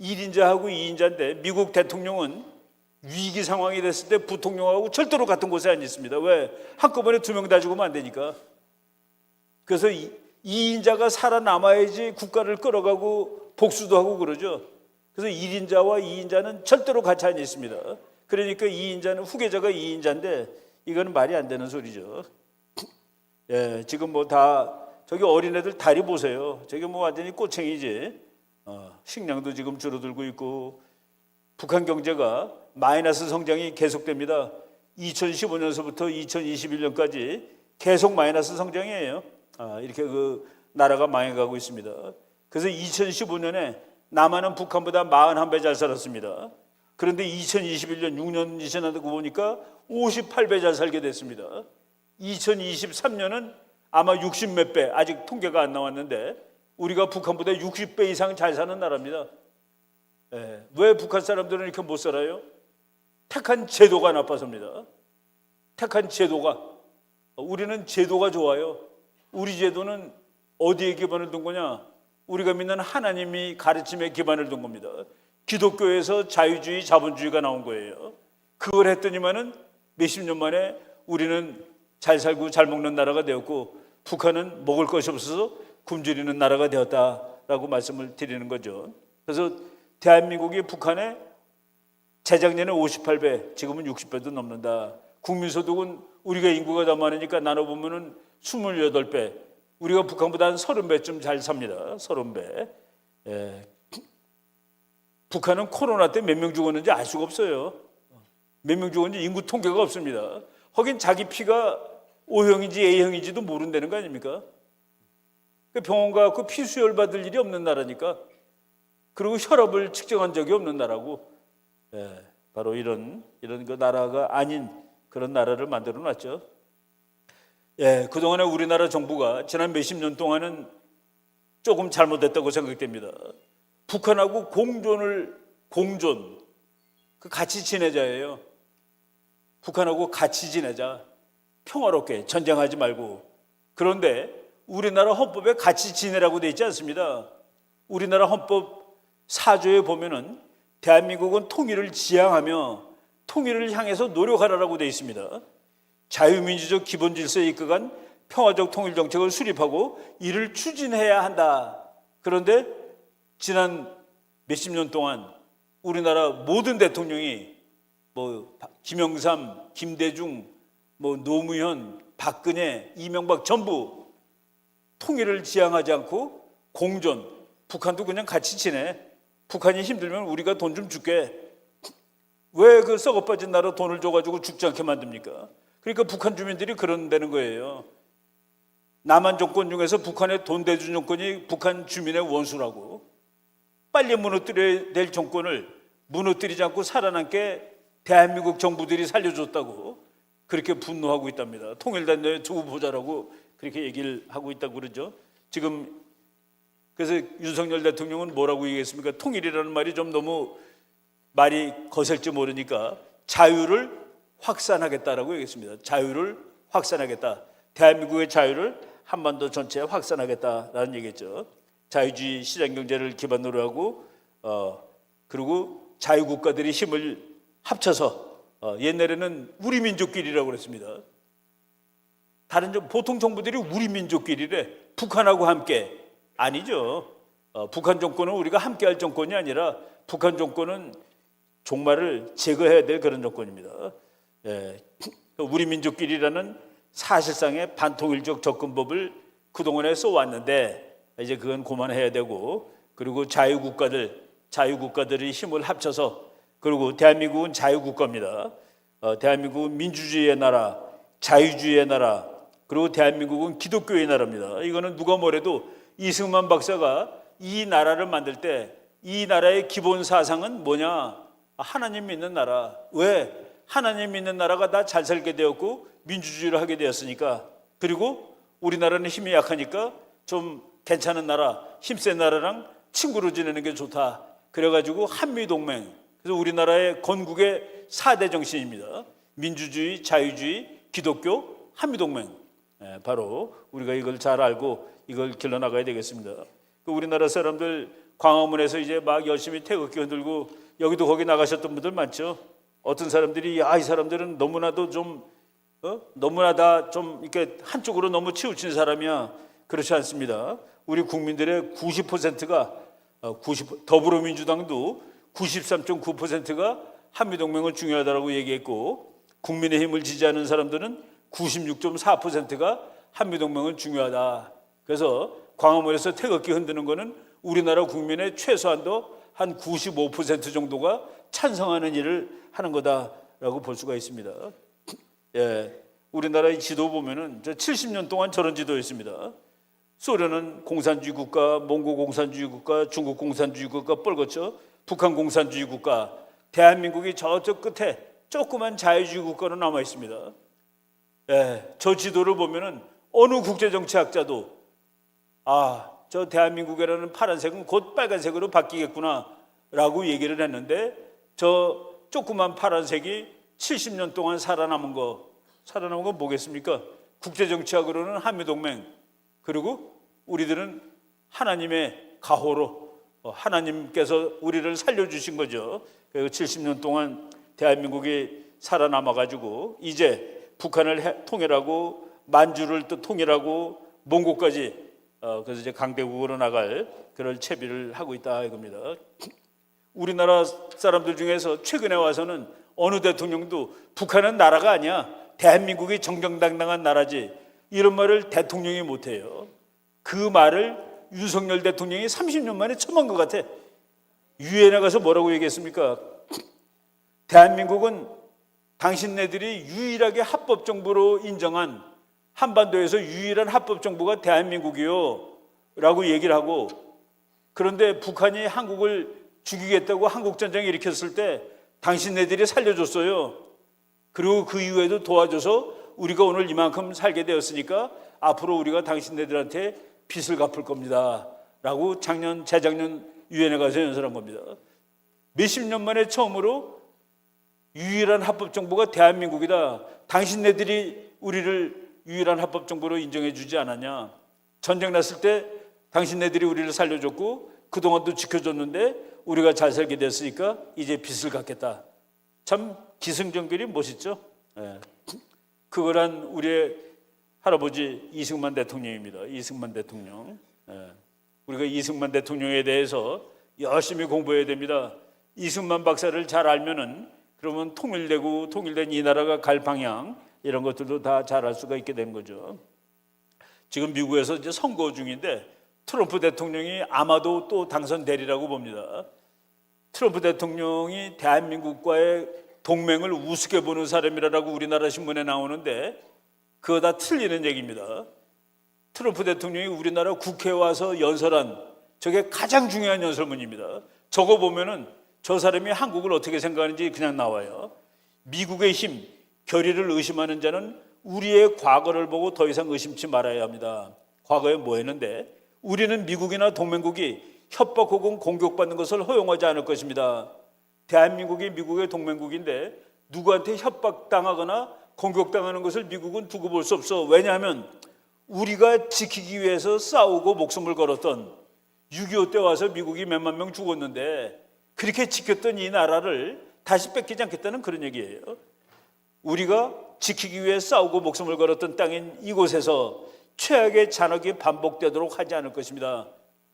1인자하고 2인자인데 미국 대통령은 위기 상황이 됐을 때 부통령하고 절대로 같은 곳에 안 있습니다. 왜? 한꺼번에 2명 다 죽으면 안 되니까. 그래서 2인자가 살아남아야지 국가를 끌어가고 복수도 하고 그러죠. 그래서 1인자와 2인자는 절대로 같이 안 있습니다. 그러니까 2인자는 후계자가 2인자인데 이거는 말이 안 되는 소리죠. 예, 지금 뭐 다 저기 어린애들 다리 보세요. 저기 뭐 완전히 꼬챙이지. 식량도 지금 줄어들고 있고 북한 경제가 마이너스 성장이 계속됩니다. 2015년서부터 2021년까지 계속 마이너스 성장이에요. 이렇게 그 나라가 망해가고 있습니다. 그래서 2015년에 남한은 북한보다 41배 잘 살았습니다. 그런데 2021년 6년 지나고 보니까 58배 잘 살게 됐습니다. 2023년은 아마 60몇 배, 아직 통계가 안 나왔는데 우리가 북한보다 60배 이상 잘 사는 나라입니다. 왜 북한 사람들은 이렇게 못 살아요? 택한 제도가 나빠서입니다. 택한 제도가. 우리는 제도가 좋아요. 우리 제도는 어디에 기반을 둔 거냐? 우리가 믿는 하나님이 가르침에 기반을 둔 겁니다. 기독교에서 자유주의, 자본주의가 나온 거예요. 그걸 했더니만은 몇십 년 만에 우리는 잘 살고 잘 먹는 나라가 되었고 북한은 먹을 것이 없어서 굶주리는 나라가 되었다라고 말씀을 드리는 거죠. 그래서 대한민국이 북한에 재작년에 58배, 지금은 60배도 넘는다. 국민소득은 우리가 인구가 더 많으니까 나눠보면은 28배. 우리가 북한보다 한 30배쯤 잘 삽니다. 30배. 북한은 코로나 때 몇 명 죽었는지 알 수가 없어요. 몇 명 죽었는지 인구 통계가 없습니다. 하긴 자기 피가 O형인지 A형인지도 모른다는 거 아닙니까? 병원 가서 피 수혈 받을 일이 없는 나라니까. 그리고 혈압을 측정한 적이 없는 나라고. 바로 이런 그 나라가 아닌 그런 나라를 만들어 놨죠. 그동안에 우리나라 정부가 지난 몇십 년 동안은 조금 잘못했다고 생각됩니다. 북한하고 공존, 그 같이 지내자예요. 북한하고 같이 지내자. 평화롭게 전쟁하지 말고. 그런데 우리나라 헌법에 같이 지내라고 돼 있지 않습니다. 우리나라 헌법 4조에 보면은 대한민국은 통일을 지향하며 통일을 향해서 노력하라라고 돼 있습니다. 자유민주적 기본 질서에 입각한 평화적 통일 정책을 수립하고 이를 추진해야 한다. 그런데 지난 몇십 년 동안 우리나라 모든 대통령이 뭐 김영삼, 김대중, 뭐 노무현, 박근혜, 이명박 전부 통일을 지향하지 않고 공존, 북한도 그냥 같이 지내. 북한이 힘들면 우리가 돈 좀 줄게. 왜 그 썩어 빠진 나라 돈을 줘가지고 죽지 않게 만듭니까? 그러니까 북한 주민들이 그런다는 거예요. 남한 정권 중에서 북한에 돈 대준 정권이 북한 주민의 원수라고. 빨리 무너뜨려야 될 정권을 무너뜨리지 않고 살아남게 대한민국 정부들이 살려줬다고 그렇게 분노하고 있답니다. 통일단에 두고 보자라고 그렇게 얘기를 하고 있다고 그러죠. 지금 그래서 윤석열 대통령은 뭐라고 얘기했습니까? 통일이라는 말이 좀 너무 말이 거셀지 모르니까 자유를 확산하겠다라고 얘기했습니다. 자유를 확산하겠다. 대한민국의 자유를 한반도 전체에 확산하겠다라는 얘기죠. 자유주의 시장경제를 기반으로 하고 그리고 자유국가들이 힘을 합쳐서 옛날에는 우리 민족끼리라고 그랬습니다. 보통 정부들이 우리 민족끼리래. 북한하고 함께. 아니죠. 북한 정권은 우리가 함께할 정권이 아니라 북한 정권은 종말을 제거해야 될 그런 정권입니다. 우리 민족끼리라는 사실상의 반통일적 접근법을 그동안에 써왔는데 이제 그건 그만해야 되고 그리고 자유국가들이 힘을 합쳐서 그리고 대한민국은 자유국가입니다. 대한민국은 민주주의의 나라, 자유주의의 나라 그리고 대한민국은 기독교의 나라입니다. 이거는 누가 뭐래도 이승만 박사가 이 나라를 만들 때 이 나라의 기본 사상은 뭐냐? 하나님 믿는 나라. 왜? 하나님 믿는 나라가 다 잘 살게 되었고 민주주의를 하게 되었으니까. 그리고 우리나라는 힘이 약하니까 좀 괜찮은 나라, 힘센 나라랑 친구로 지내는 게 좋다. 그래가지고 한미동맹. 그래서 우리나라의 건국의 4대 정신입니다. 민주주의, 자유주의, 기독교, 한미동맹. 바로 우리가 이걸 잘 알고 이걸 길러나가야 되겠습니다. 우리나라 사람들 광화문에서 이제 막 열심히 태극기 흔들고 여기도 거기 나가셨던 분들 많죠. 어떤 사람들이 이 사람들은 너무나도 좀 너무나 좀 이렇게 한쪽으로 너무 치우친 사람이야. 그렇지 않습니다. 우리 국민들의 90%가 더불어민주당도 93.9%가 한미동맹은 중요하다고 얘기했고 국민의힘을 지지하는 사람들은 96.4%가 한미동맹은 중요하다. 그래서 광화문에서 태극기 흔드는 거는 우리나라 국민의 최소한도 한 95% 정도가 찬성하는 일을 하는 거다라고 볼 수가 있습니다. 예, 우리나라의 지도 보면은 70년 동안 저런 지도였습니다. 소련은 공산주의 국가, 몽고 공산주의 국가, 중국 공산주의 국가 뻘겋죠. 북한 공산주의 국가, 대한민국이 저쪽 끝에 조그만 자유주의 국가로 남아 있습니다. 예, 저 지도를 보면은 어느 국제정치학자도 저 대한민국이라는 파란색은 곧 빨간색으로 바뀌겠구나라고 얘기를 했는데 저 조그만 파란색이 70년 동안 살아남은 건 뭐겠습니까? 국제정치학으로는 한미동맹, 그리고 우리들은 하나님의 가호로 하나님께서 우리를 살려주신 거죠. 그리고 70년 동안 대한민국이 살아남아가지고 이제 북한을 통일하고 만주를 또 통일하고 몽고까지 그래서 이제 강대국으로 나갈 그럴 채비를 하고 있다 이겁니다. 우리나라 사람들 중에서 최근에 와서는 어느 대통령도 북한은 나라가 아니야, 대한민국이 정정당당한 나라지, 이런 말을 대통령이 못해요. 그 말을 윤석열 대통령이 30년 만에 처음 한 것 같아. 유엔에 가서 뭐라고 얘기했습니까? 대한민국은 당신네들이 유일하게 합법정부로 인정한 한반도에서 유일한 합법정부가 대한민국이요 라고 얘기를 하고, 그런데 북한이 한국을 죽이겠다고 한국전쟁 일으켰을 때 당신네들이 살려줬어요. 그리고 그 이후에도 도와줘서 우리가 오늘 이만큼 살게 되었으니까 앞으로 우리가 당신네들한테 빚을 갚을 겁니다 라고 재작년 유엔에 가서 연설한 겁니다. 몇십 년 만에 처음으로 유일한 합법정부가 대한민국이다, 당신네들이 우리를 유일한 합법정부로 인정해 주지 않았냐, 전쟁 났을 때 당신네들이 우리를 살려줬고 그동안도 지켜줬는데 우리가 잘 살게 됐으니까 이제 빚을 갚겠다. 참 기승전결이 멋있죠. 예. 그거란 우리의 할아버지 이승만 대통령입니다. 이승만 대통령. 예. 우리가 이승만 대통령에 대해서 열심히 공부해야 됩니다. 이승만 박사를 잘 알면은 그러면 통일된 이 나라가 갈 방향 이런 것들도 다 잘 알 수가 있게 되는 거죠. 지금 미국에서 이제 선거 중인데 트럼프 대통령이 아마도 또 당선되리라고 봅니다. 트럼프 대통령이 대한민국과의 동맹을 우습게 보는 사람이라고 우리나라 신문에 나오는데 그거 다 틀리는 얘기입니다. 트럼프 대통령이 우리나라 국회에 와서 연설한 저게 가장 중요한 연설문입니다. 저거 보면은 저 사람이 한국을 어떻게 생각하는지 그냥 나와요. 미국의 힘, 결의를 의심하는 자는 우리의 과거를 보고 더 이상 의심치 말아야 합니다. 과거에 뭐 했는데 우리는 미국이나 동맹국이 협박 혹은 공격받는 것을 허용하지 않을 것입니다. 대한민국이 미국의 동맹국인데 누구한테 협박당하거나 공격당하는 것을 미국은 두고 볼 수 없어. 왜냐하면 우리가 지키기 위해서 싸우고 목숨을 걸었던 6.25 때 와서 미국이 몇만 명 죽었는데 그렇게 지켰던 이 나라를 다시 뺏기지 않겠다는 그런 얘기예요. 우리가 지키기 위해 싸우고 목숨을 걸었던 땅인 이곳에서 최악의 잔혹이 반복되도록 하지 않을 것입니다.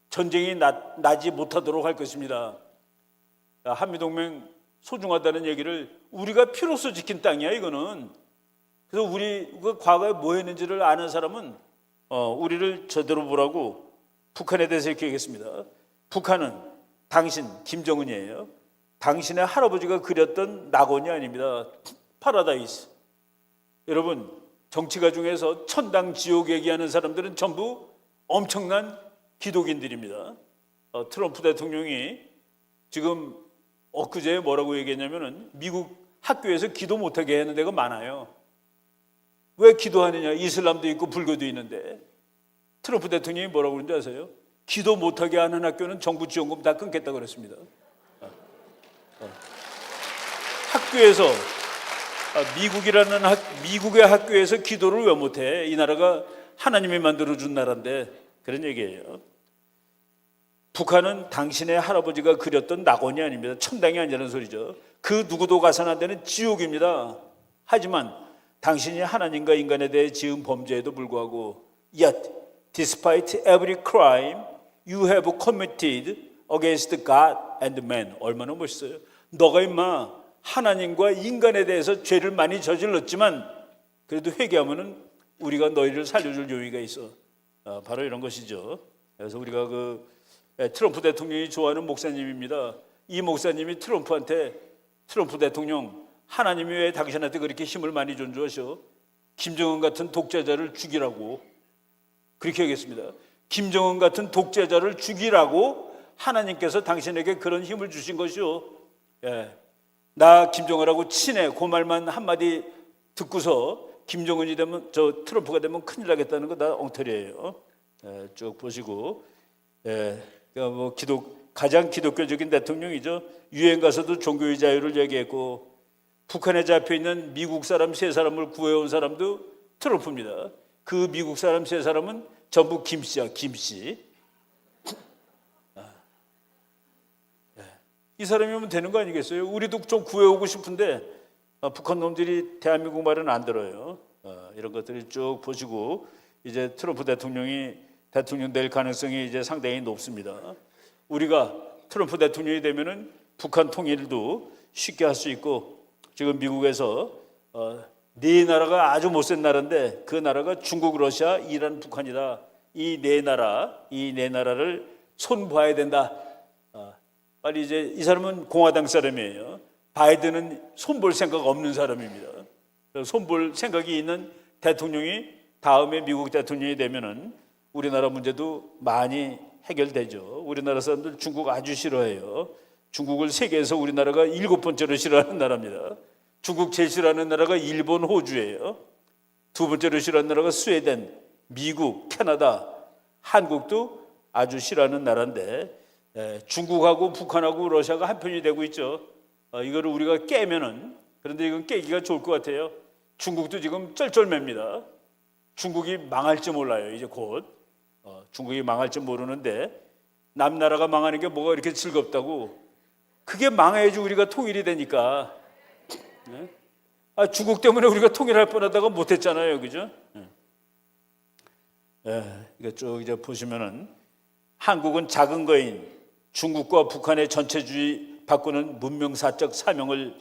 전쟁이 나지 못하도록 할 것입니다. 한미동맹 소중하다는 얘기를 우리가 피로써 지킨 땅이야 이거는. 그래서 우리가 과거에 뭐 했는지를 아는 사람은 우리를 제대로 보라고 북한에 대해서 이렇게 얘기했습니다. 북한은 당신 김정은이에요. 당신의 할아버지가 그렸던 낙원이 아닙니다. 파라다이스. 여러분, 정치가 중에서 천당 지옥 얘기하는 사람들은 전부 엄청난 기독인들입니다. 트럼프 대통령이 지금 엊그제 뭐라고 얘기했냐면은 미국 학교에서 기도 못하게 하는 데가 많아요. 왜 기도하느냐? 이슬람도 있고 불교도 있는데. 트럼프 대통령이 뭐라고 그러는지 아세요? 기도 못하게 하는 학교는 정부 지원금 다 끊겠다고 그랬습니다. 학교에서 미국의 학교에서 기도를 왜 못해? 이 나라가 하나님이 만들어준 나라인데. 그런 얘기예요. 북한은 당신의 할아버지가 그렸던 낙원이 아닙니다. 천당이 아니라는 소리죠. 그 누구도 가서는 안 되는 지옥입니다. 하지만 당신이 하나님과 인간에 대해 지은 범죄에도 불구하고 Yet, despite every crime you have committed against God and man. 얼마나 멋있어요. 너가 임마 하나님과 인간에 대해서 죄를 많이 저질렀지만 그래도 회개하면은 우리가 너희를 살려줄 요의가 있어. 바로 이런 것이죠. 그래서 우리가 트럼프 대통령이 좋아하는 목사님입니다. 이 목사님이 트럼프 대통령, 하나님이 왜 당신한테 그렇게 힘을 많이 존재하셔? 김정은 같은 독재자를 죽이라고 그렇게 하겠습니다. 김정은 같은 독재자를 죽이라고 하나님께서 당신에게 그런 힘을 주신 것이요. 나 김정은하고 친해. 그 말만 한마디 듣고서 김정은이 되면 트럼프가 되면 큰일 나겠다는 거 다 엉터리예요. 쭉 보시고, 그러니까 가장 기독교적인 대통령이죠. 유엔 가서도 종교의 자유를 얘기했고, 북한에 잡혀 있는 미국 사람 3사람을 구해온 사람도 트럼프입니다. 그 미국 사람 3사람은 전부 김씨야, 김씨. 이 사람이면 되는 거 아니겠어요? 우리도 좀 구해오고 싶은데 북한 놈들이 대한민국 말은 안 들어요. 이런 것들을 쭉 보시고 이제 트럼프 대통령이 대통령 될 가능성이 이제 상당히 높습니다. 우리가 트럼프 대통령이 되면은 북한 통일도 쉽게 할 수 있고, 지금 미국에서 네 나라가 아주 못센 나라인데 그 나라가 중국, 러시아, 이란, 북한이다. 이 네 나라를 손봐야 된다. 빨리 이제 이 사람은 공화당 사람이에요. 바이든은 손볼 생각 없는 사람입니다. 손볼 생각이 있는 대통령이 다음에 미국 대통령이 되면은 우리나라 문제도 많이 해결되죠. 우리나라 사람들 중국 아주 싫어해요. 중국을 세계에서 우리나라가 7번째로 싫어하는 나라입니다. 중국 제일 싫어하는 나라가 일본, 호주예요. 2번째로 싫어하는 나라가 스웨덴, 미국, 캐나다, 한국도 아주 싫어하는 나라인데, 중국하고 북한하고 러시아가 한편이 되고 있죠. 이거를 우리가 깨면은, 그런데 이건 깨기가 좋을 것 같아요. 중국도 지금 쩔쩔맵니다. 중국이 망할지 몰라요. 이제 곧 중국이 망할지 모르는데, 남나라가 망하는 게 뭐가 이렇게 즐겁다고. 그게 망해야지 우리가 통일이 되니까. 중국 때문에 우리가 통일할 뻔하다가 못했잖아요, 그죠? 이거 쭉 이제 보시면은 한국은 작은 거인 중국과 북한의 전체주의 바꾸는 문명사적 사명을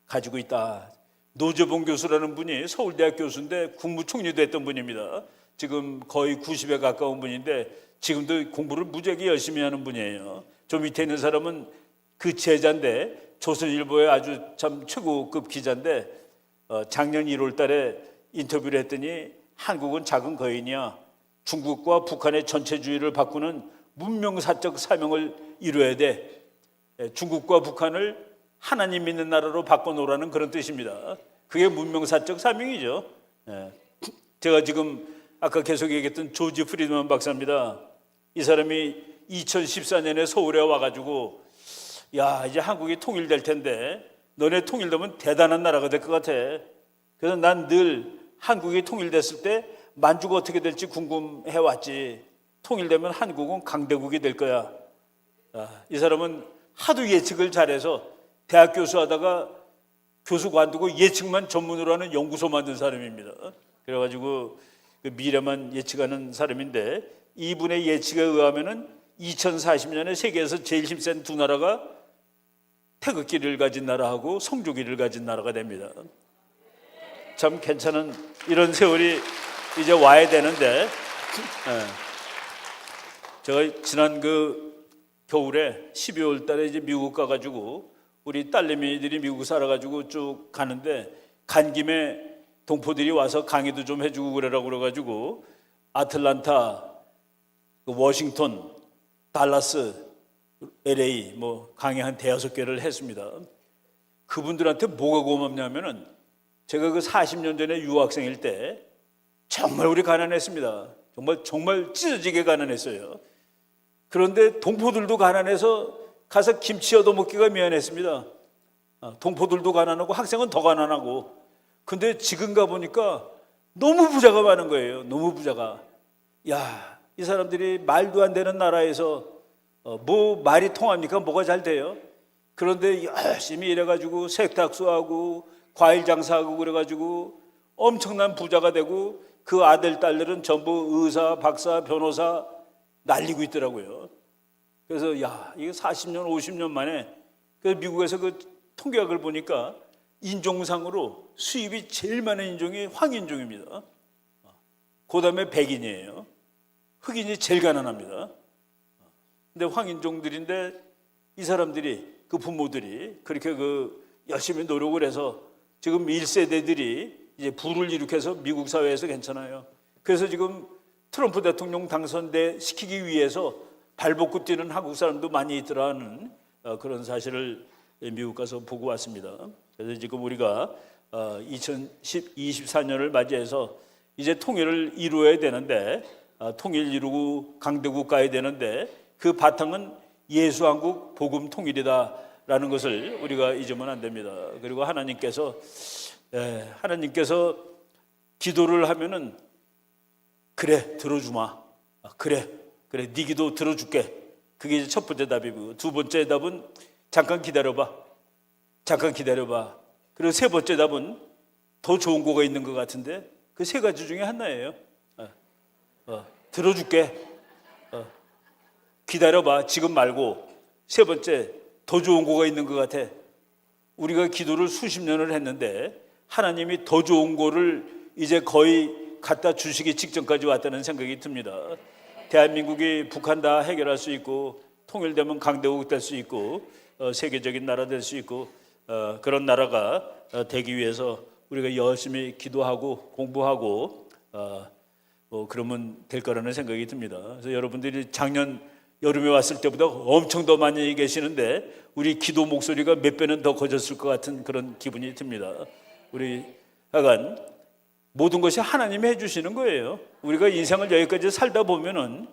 가지고 있다. 노재봉 교수라는 분이 서울대학 교수인데 국무총리도 했던 분입니다. 지금 거의 90에 가까운 분인데 지금도 공부를 무지하게 열심히 하는 분이에요. 저 밑에 있는 사람은 그 제자인데 조선일보의 아주 참 최고급 기자인데 작년 1월 달에 인터뷰를 했더니 한국은 작은 거인이야. 중국과 북한의 전체주의를 바꾸는 문명사적 사명을 이루어야 돼. 중국과 북한을 하나님 믿는 나라로 바꿔놓으라는 그런 뜻입니다. 그게 문명사적 사명이죠. 제가 지금 아까 계속 얘기했던 조지 프리드만 박사입니다. 이 사람이 2014년에 서울에 와가지고 야, 이제 한국이 통일될 텐데 너네 통일되면 대단한 나라가 될 것 같아. 그래서 난 늘 한국이 통일됐을 때 만주가 어떻게 될지 궁금해 왔지. 통일되면 한국은 강대국이 될 거야. 이 사람은 하도 예측을 잘해서 대학 교수하다가 교수 관두고 예측만 전문으로 하는 연구소 만든 사람입니다. 그래가지고 그 미래만 예측하는 사람인데, 이분의 예측에 의하면은 2040년에 세계에서 제일 힘센 두 나라가 태극기를 가진 나라하고 성조기를 가진 나라가 됩니다. 참 괜찮은 이런 세월이 이제 와야 되는데, 제가 지난 겨울에 12월 달에 이제 미국 가가지고 우리 딸내미들이 미국 살아가지고 쭉 가는데, 간 김에 동포들이 와서 강의도 좀 해주고 그러라고 그래가지고 아틀란타, 워싱턴, 달라스, LA 강의 한 5-6개를 했습니다. 그분들한테 뭐가 고맙냐면은 제가 40년 전에 유학생일 때 정말 우리 가난했습니다. 정말 찢어지게 가난했어요. 그런데 동포들도 가난해서 가서 김치 얻어먹기가 미안했습니다. 동포들도 가난하고 학생은 더 가난하고. 근데 지금 가보니까 너무 부자가 많은 거예요. 너무 부자가. 야, 이 사람들이 말도 안 되는 나라에서 말이 통합니까? 뭐가 잘 돼요? 그런데 열심히 일해가지고 세탁소하고 과일 장사하고 그래가지고 엄청난 부자가 되고, 그 아들, 딸들은 전부 의사, 박사, 변호사 날리고 있더라고요. 그래서 이게 40년, 50년 만에 미국에서 그 통계학을 보니까 인종상으로 수입이 제일 많은 인종이 황인종입니다. 그다음에 백인이에요. 흑인이 제일 가난합니다. 근데 황인종들인데 이 사람들이, 그 부모들이 그렇게 열심히 노력을 해서 지금 1세대들이 이제 부를 일으켜서 미국 사회에서 괜찮아요. 그래서 지금 트럼프 대통령 당선돼 시키기 위해서 발벗고 뛰는 한국 사람도 많이 있더라는 그런 사실을 미국 가서 보고 왔습니다. 그래서 지금 우리가 2024년을 맞이해서 이제 통일을 이루어야 되는데, 통일 이루고 강대국 가야 되는데 그 바탕은 예수한국 복음 통일이다라는 것을 우리가 잊으면 안 됩니다. 그리고 하나님께서 기도를 하면은 그래 들어주마, 그래 네 기도 들어줄게. 그게 이제 첫 번째 답이고, 두 번째 답은 잠깐 기다려봐. 그리고 세 번째 답은 더 좋은 거가 있는 것 같은데, 그 세 가지 중에 하나예요. 들어줄게. 기다려봐. 지금 말고. 세 번째, 더 좋은 거가 있는 것 같아. 우리가 기도를 수십 년을 했는데 하나님이 더 좋은 거를 이제 거의 갖다 주시기 직전까지 왔다는 생각이 듭니다. 대한민국이 북한 다 해결할 수 있고, 통일되면 강대국 될 수 있고, 세계적인 나라 될 수 있고, 그런 나라가 되기 위해서 우리가 열심히 기도하고 공부하고 그러면 될 거라는 생각이 듭니다. 그래서 여러분들이 작년 여름에 왔을 때보다 엄청 더 많이 계시는데 우리 기도 목소리가 몇 배는 더 커졌을 것 같은 그런 기분이 듭니다. 우리 하여간 모든 것이 하나님이 해주시는 거예요. 우리가 인생을 여기까지 살다 보면은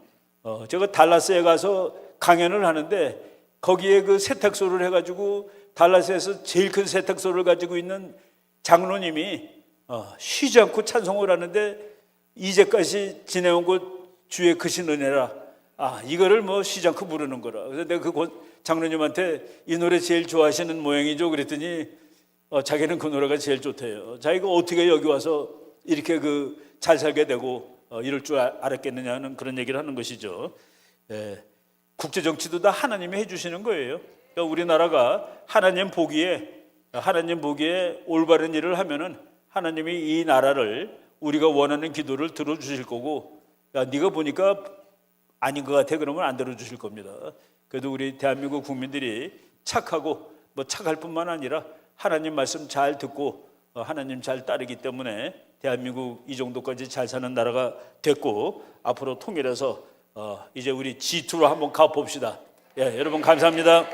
제가 달라스에 가서 강연을 하는데, 거기에 그 세탁소를 해가지고 달라스에서 제일 큰 세탁소를 가지고 있는 장로님이 쉬지 않고 찬송을 하는데, 이제까지 지내온 것 주의 크신 은혜라, 이거를 뭐 쉬지 않고 부르는 거라. 그래서 내가 그 장로님한테 이 노래 제일 좋아하시는 모양이죠 그랬더니 자기는 그 노래가 제일 좋대요. 자기가 어떻게 여기 와서 이렇게 잘 살게 되고 이럴 줄 알았겠느냐는 그런 얘기를 하는 것이죠. 국제 정치도 다 하나님이 해주시는 거예요. 그러니까 우리나라가 하나님 보기에 올바른 일을 하면은 하나님이 이 나라를 우리가 원하는 기도를 들어주실 거고, 야 네가 보니까 아닌 것 같아 그러면 안 들어주실 겁니다. 그래도 우리 대한민국 국민들이 착하고 착할 뿐만 아니라 하나님 말씀 잘 듣고 하나님 잘 따르기 때문에 대한민국 이 정도까지 잘 사는 나라가 됐고, 앞으로 통일해서 이제 우리 G2로 한번 가봅시다. 여러분 감사합니다.